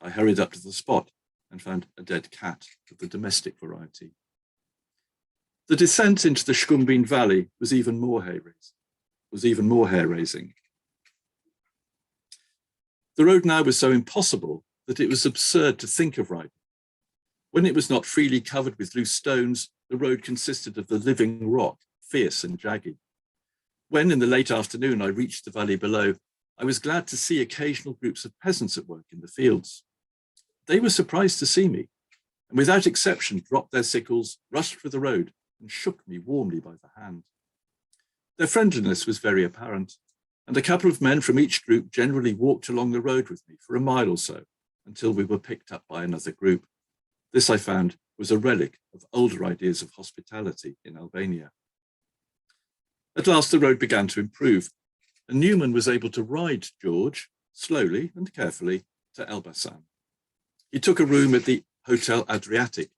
I hurried up to the spot and found a dead cat of the domestic variety. The descent into the Shkumbin Valley was even more hair-raising. The road now was so impossible that it was absurd to think of riding. When it was not freely covered with loose stones, the road consisted of the living rock, fierce and jagged. When in the late afternoon I reached the valley below, I was glad to see occasional groups of peasants at work in the fields. They were surprised to see me, and without exception dropped their sickles, rushed for the road, and shook me warmly by the hand. Their friendliness was very apparent, and a couple of men from each group generally walked along the road with me for a mile or so until we were picked up by another group. This, I found, was a relic of older ideas of hospitality in Albania. At last, the road began to improve, and Newman was able to ride George slowly and carefully to Elbasan. He took a room at the Hotel Adriatic,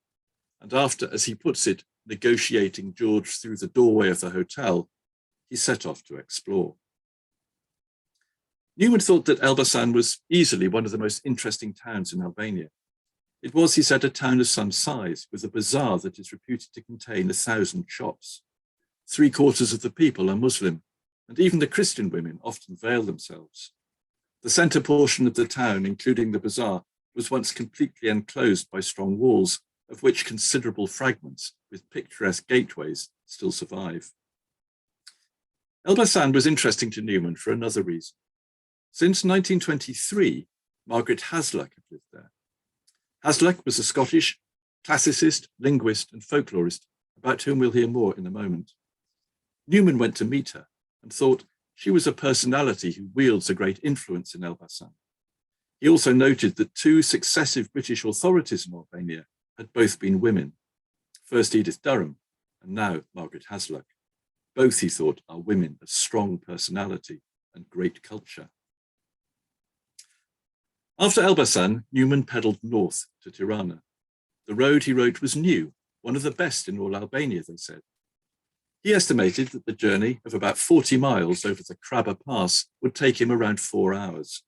and after, as he puts it, negotiating George through the doorway of the hotel, he set off to explore. Newman thought that Elbasan was easily one of the most interesting towns in Albania. It was, he said, a town of some size, with a bazaar that is reputed to contain 1,000 shops. 3/4 of the people are Muslim, and even the Christian women often veil themselves. The centre portion of the town, including the bazaar, was once completely enclosed by strong walls, of which considerable fragments, with picturesque gateways, still survive. Elbasan was interesting to Newman for another reason. Since 1923, Margaret Hasluck had lived there. Hasluck was a Scottish classicist, linguist, and folklorist, about whom we'll hear more in a moment. Newman went to meet her and thought she was a personality who wields a great influence in Elbasan. He also noted that 2 successive British authorities in Albania had both been women, first Edith Durham and now Margaret Hasluck. Both, he thought, are women of strong personality and great culture. After Elbasan, Newman pedalled north to Tirana. The road he wrote was new, one of the best in all Albania, they said. He estimated that the journey of about 40 miles over the Kraba Pass would take him around 4 hours.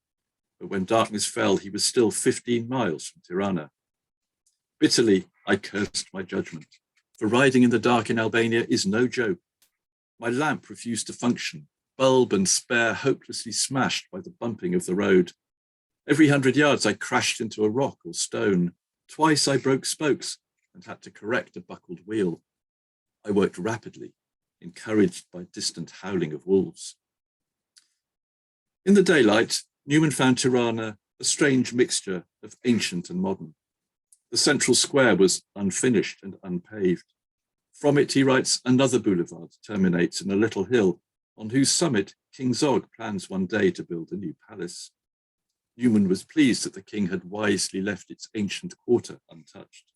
But when darkness fell, he was still 15 miles from Tirana. Bitterly, I cursed my judgment, for riding in the dark in Albania is no joke. My lamp refused to function, bulb and spare hopelessly smashed by the bumping of the road. Every 100 yards I crashed into a rock or stone. Twice I broke spokes and had to correct a buckled wheel. I worked rapidly, encouraged by distant howling of wolves. In the daylight, Newman found Tirana a strange mixture of ancient and modern. The central square was unfinished and unpaved. From it, he writes, another boulevard terminates in a little hill on whose summit King Zog plans one day to build a new palace. Newman was pleased that the king had wisely left its ancient quarter untouched.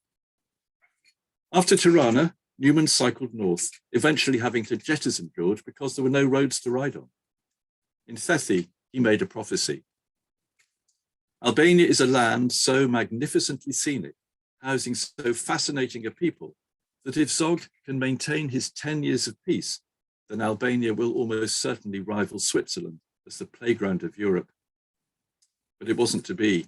After Tirana, Newman cycled north, eventually having to jettison George because there were no roads to ride on. In Thethi, he made a prophecy. Albania is a land so magnificently scenic, housing so fascinating a people, that if Zog can maintain his 10 years of peace, then Albania will almost certainly rival Switzerland as the playground of Europe. But it wasn't to be.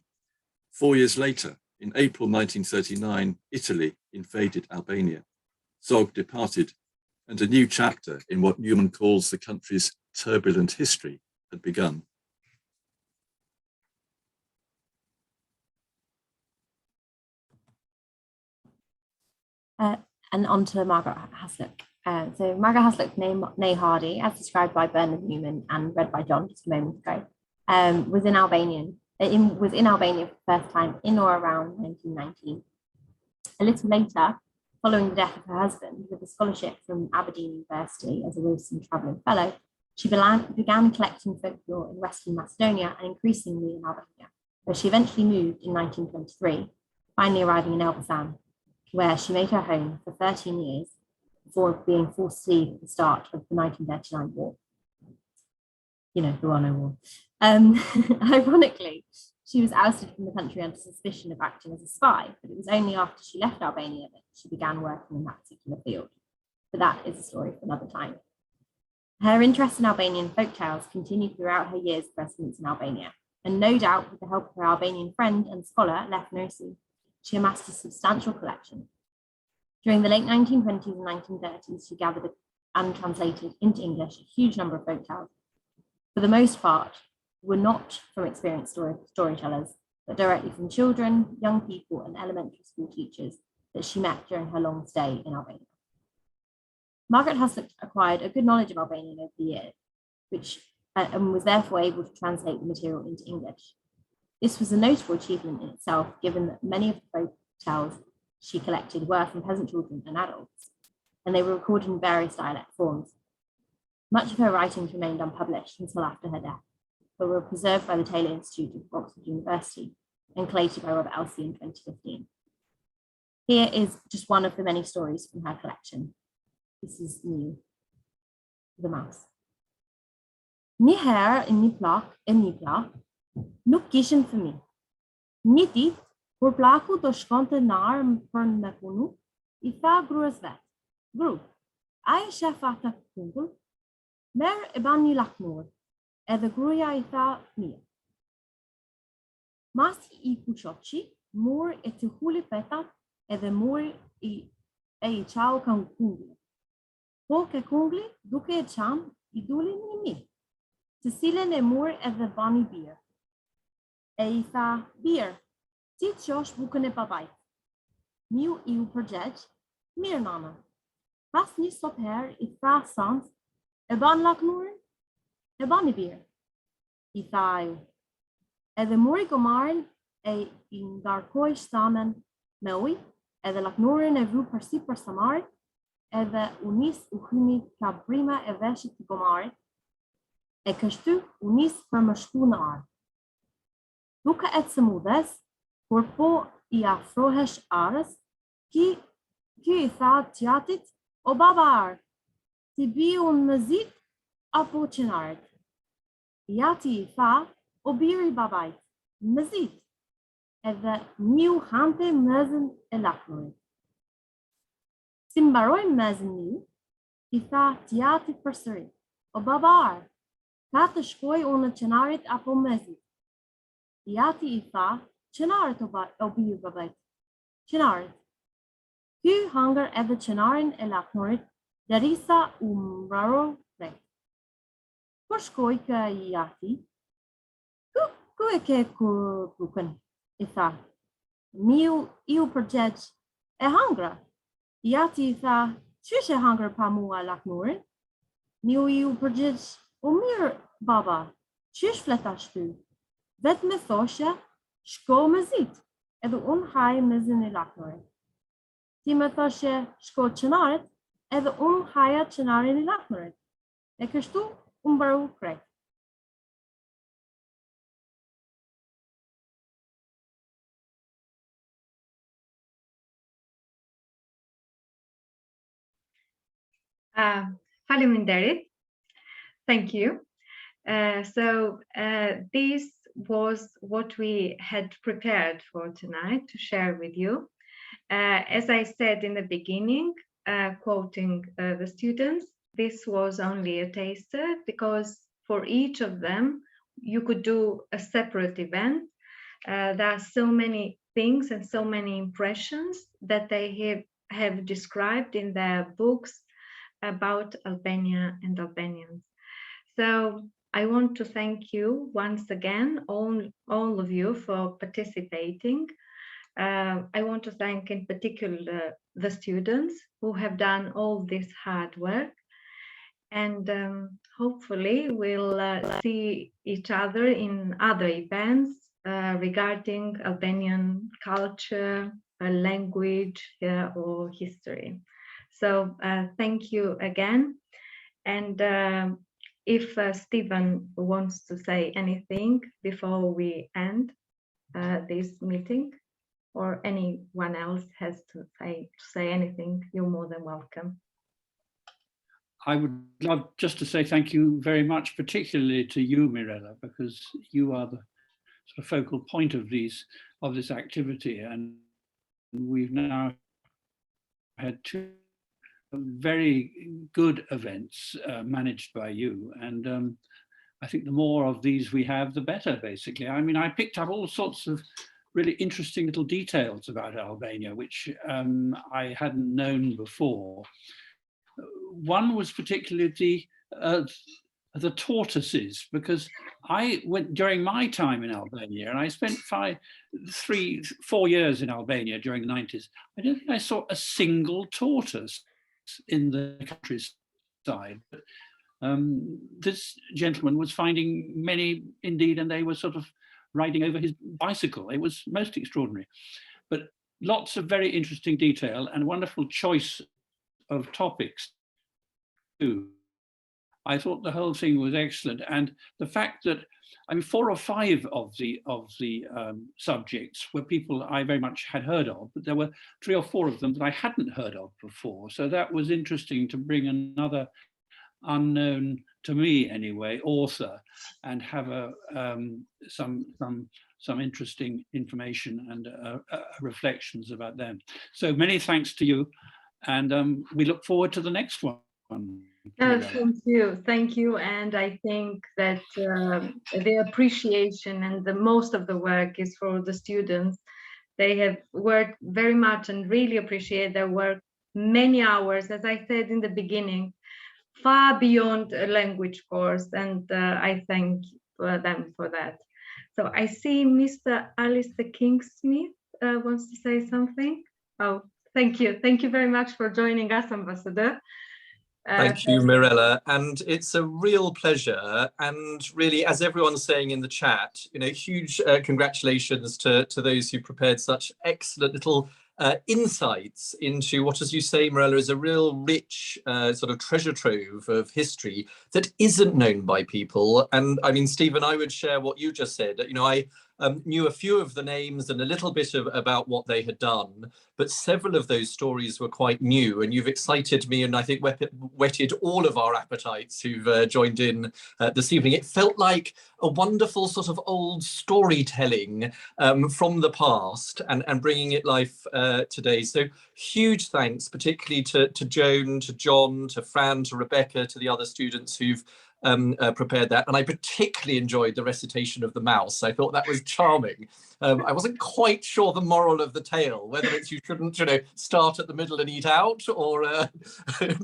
4 years later, in April 1939, Italy invaded Albania. Zog departed, and a new chapter in what Newman calls the country's turbulent history had begun. And on to Margaret Hasluck. So Margaret Hasluck, née Hardy, as described by Bernard Newman and read by John just a moment ago, was in Albania for the first time in or around 1919. A little later, following the death of her husband, with a scholarship from Aberdeen University as a Wilson Travelling Fellow, she began collecting folklore in Western Macedonia and increasingly in Albania, where she eventually moved in 1923, finally arriving in Elbasan, where she made her home for 13 years before being forced to leave at the start of the 1939 war. You know, the Rhino War. Ironically, she was ousted from the country under suspicion of acting as a spy, but it was only after she left Albania that she began working in that particular field. But that is a story for another time. Her interest in Albanian folktales continued throughout her years of residence in Albania, and no doubt with the help of her Albanian friend and scholar, Lef Nosi, she amassed a substantial collection. During the late 1920s and 1930s, she gathered and translated into English a huge number of folktales. For the most part, were not from experienced storytellers, but directly from children, young people, and elementary school teachers that she met during her long stay in Albania. Margaret Hasluck acquired a good knowledge of Albanian over the years, and was therefore able to translate the material into English. This was a notable achievement in itself, given that many of the folk tales she collected were from peasant children and adults, and they were recorded in various dialect forms. Much of her writings remained unpublished until after her death, but were preserved by the Taylor Institute of Oxford University and collated by Robert Elsey in 2015. Here is just one of the many stories from her collection. This is new, the mouse. Një herë në një plak, nuk kishin fëmijë. Një ditë, kur plaku do shkonte në armë për me punu, I tha gruas vet, gru, a e shef ata kungull? Merë e ban një lakmur, edhe gruaja I tha mirë. Masi I kuqoqi, mor e të huli petat, edhe mor I qau ka kungli. Po ke kungli, duke e qam, I duli një mirë, të cilën e mor edhe bani birë. E I tha, birë, ti të qosh bukën e babajt. Miu I u përgjegj, mirë nana. Pas një sot herë I tha sans, e ban lakmurin, e bani birë. I tha aju. Edhe mori gomarin e I ndarkoj shtamen me uj, edhe lakmurin e vru përsi për samarit, edhe unis u hyni ka brima e veshit të gomarit, e kështu unis për më shku në arë. Duke e të sëmudhes, kur po I afrohesh arës, ky I tha tjatit, o baba arë, ti bi unë më zit, apo qenarit. Jati I tha, o biri babajt, më zit, edhe një hante mëzën e lakmurit. Si mbaroj mëzën një, I tha tjatit përsëri, o baba arë, ka të shkoj unë në qenarit apo mëzit. Jati I tha, qenarit o biri babajt, qenarit. Ky hangër edhe qenarin e lakmurit, derisa u mbraro krejt. Kur shkoj ka Jati, ku e ke kukën, I tha. Miu I u përgjegj, e hangra. Jati I tha, qysh e hangër pa mua lakmurin? Miu I u përgjegj, o mirë baba, qysh fleta shty? Vet me thoshe, shko me zit, edhe unë haj me zin e lakmurin. Ti me thoshe, shko qenarit, edhe unë haja qenarin e lakmurit. E kështu unë mbaru krejt. Faleminderit. Thank you. This was what we had prepared for tonight to share with you. As I said in the beginning, quoting the students, this was only a taster, because for each of them, you could do a separate event. There are so many things and so many impressions that they have described in their books about Albania and Albanians. So I want to thank you once again, all of you, for participating. I want to thank in particular the students who have done all this hard work. And hopefully we'll see each other in other events regarding Albanian culture, language, or history. So thank you again. And if Stephen wants to say anything before we end this meeting, or anyone else has to say anything, you're more than welcome. I would love just to say thank you very much, particularly to you, Mirella, because you are the sort of focal point of this activity, and we've now had 2 very good events managed by you, and I think the more of these we have, the better, basically. I mean, I picked up all sorts of really interesting little details about Albania, which I hadn't known before. One was particularly the tortoises, because I went during my time in Albania, and I spent 4 years in Albania during the 90s. I don't think I saw a single tortoise in the countryside. This gentleman was finding many indeed, and they were sort of riding over his bicycle. It was most extraordinary, but lots of very interesting detail and wonderful choice of topics too. I thought the whole thing was excellent, and the fact that, I mean, 4 or 5 of the subjects were people I very much had heard of, but there were 3 or 4 of them that I hadn't heard of before. So that was interesting to bring another unknown, to me anyway, author, and have some interesting information and reflections about them. So many thanks to you, and we look forward to the next one. Thank you. And I think that the appreciation and the most of the work is for the students. They have worked very much and really appreciate their work, many hours, as I said in the beginning, far beyond a language course, and I thank them for that. So I see Mr. Alistair King-Smith wants to say something. Oh, thank you. Thank you very much for joining us, Ambassador. Thank you, Mirella, and it's a real pleasure. And really, as everyone's saying in the chat, you know, huge congratulations to those who prepared such excellent little insights into what, as you say, Mirella, is a real rich sort of treasure trove of history that isn't known by people. And I mean, Stephen, I would share what you just said. You know, I knew a few of the names and a little bit about what they had done, but several of those stories were quite new, and you've excited me and I think whetted all of our appetites who've joined in this evening. It felt like a wonderful sort of old storytelling from the past and bringing it life today. So huge thanks, particularly to Joan, to John, to Fran, to Rebecca, to the other students who've prepared that. And I particularly enjoyed the recitation of the mouse. I thought that was charming. I wasn't quite sure the moral of the tale, whether it's you shouldn't, you know, start at the middle and eat out, or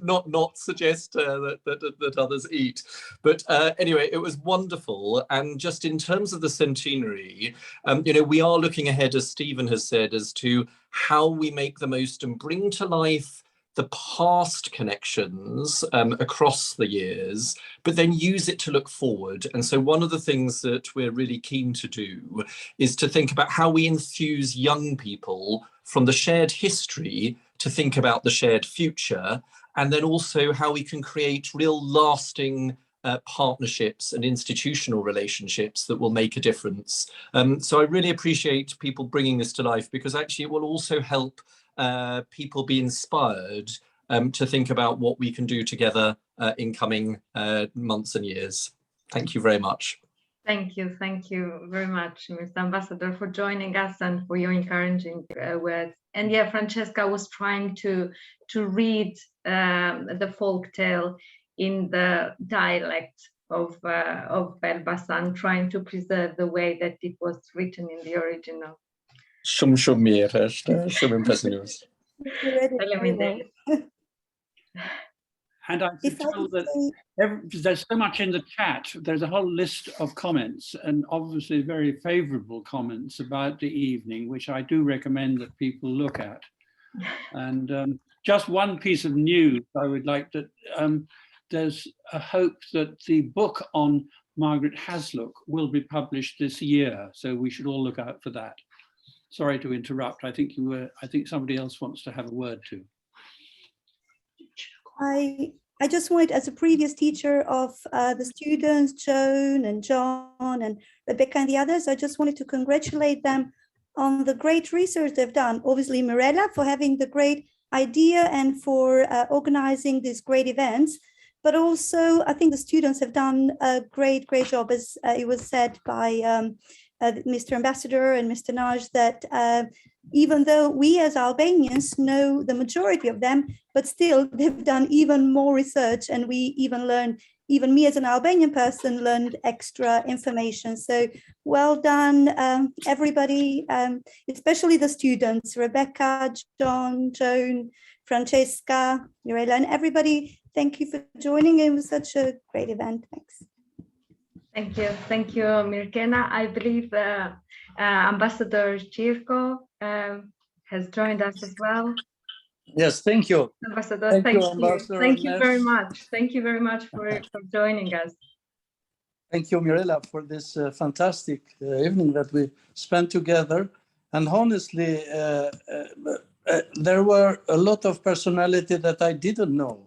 not suggest that others eat. But anyway, it was wonderful. And just in terms of the centenary, you know, we are looking ahead, as Stephen has said, as to how we make the most and bring to life the past connections across the years, but then use it to look forward. And so one of the things that we're really keen to do is to think about how we enthuse young people from the shared history to think about the shared future, and then also how we can create real lasting partnerships and institutional relationships that will make a difference. So I really appreciate people bringing this to life, because actually it will also help people be inspired to think about what we can do together in coming months and years. Thank you very much. Thank you very much, Mr. Ambassador, for joining us and for your encouraging words. And yeah, Francesca was trying to read the folk tale in the dialect of Elbasan, trying to preserve the way that it was written in the original. Shumë mirë është, shumë impresionues. And I could tell that there's so much in the chat. There's a whole list of comments, and obviously very favorable comments about the evening, which I do recommend that people look at. And just one piece of news I would like to, there's a hope that the book on Margaret Hasluck will be published this year. So we should all look out for that. Sorry to interrupt. I think somebody else wants to have a word too. I just wanted, as a previous teacher of the students, Joan and John and Rebecca and the others, I just wanted to congratulate them on the great research they've done. Obviously, Mirella for having the great idea and for organizing these great events. But also, I think the students have done a great job, as it was said by Mr. Ambassador and Mr. Naj, that even though we as Albanians know the majority of them, but still they've done even more research, and we even learned, even me as an Albanian person learned extra information. So well done, everybody, especially the students, Rebecca, John, Joan, Francesca, Mirella, and everybody. Thank you for joining. It was such a great event. Thanks. Thank you, Mirkena. I believe Ambassador Circo has joined us as well. Yes, thank you. Ambassador, thank you. Thank you very much. Thank you very much for joining us. Thank you, Mirella, for this fantastic evening that we spent together. And honestly, there were a lot of personality that I didn't know.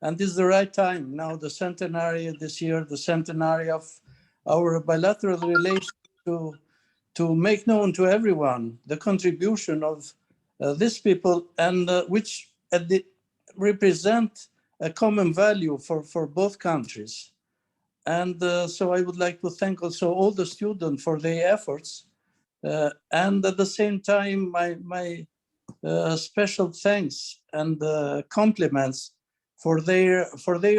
And this is the right time. Now, the centenary this year, the centenary of our bilateral relation to make known to everyone the contribution of these people, and which represent a common value for both countries. And so I would like to thank also all the students for their efforts. And at the same time, my special thanks and compliments for their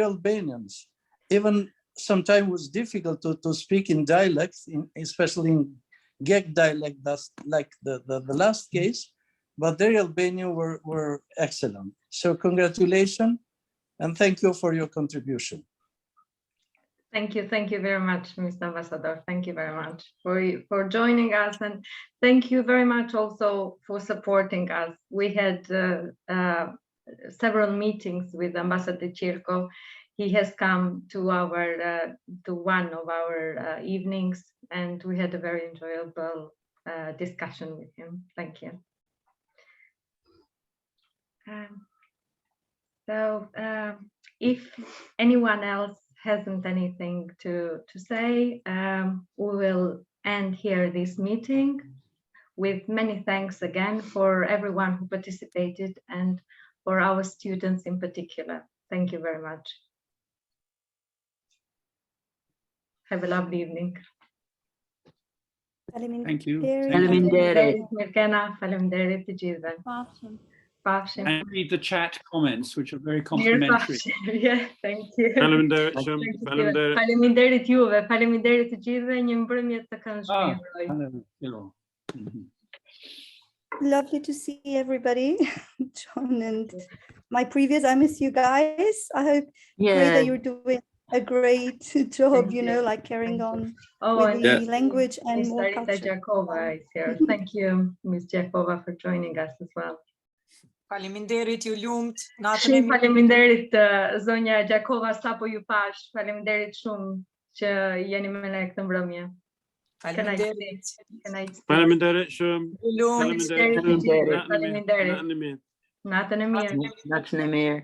Albanians. Even sometimes it was difficult to speak in dialects, especially in Gek dialect, that's like the last case, but their Albanian were excellent. So congratulations, and thank you for your contribution. Thank you very much, Mr. Ambassador. Thank you very much for joining us, and thank you very much also for supporting us. We had several meetings with Ambassador Circo. He has come to one of our evenings, and we had a very enjoyable discussion with him. Thank you. So if anyone else hasn't anything to say, we will end here this meeting with many thanks again for everyone who participated and for our students in particular. Thank you very much. Have a lovely evening. Thank you. Faleminderit Mirkena, faleminderit të gjithëve. Pafshim. And read the chat comments, which are very complimentary. Yeah, thank you. Faleminderit. Faleminderit juve, faleminderit të gjithëve, një mbrëmje të këndshme. Lovely to see everybody, John and my previous. I miss you guys. I hope that you're doing a great job, you know, like carrying on with the language and more culture. Jakova is here. Thank you, Ms. Jakova, for joining us as well. Faleminderit, ju lumt. Shumë faleminderit zonja Jakova, sapo ju pash. Faleminderit shumë që jeni me ne këtë mbrëmje. Faleminderit. Faleminderit shumë. Faleminderit. Natën e mirë. Natën e mirë. Natën e mirë.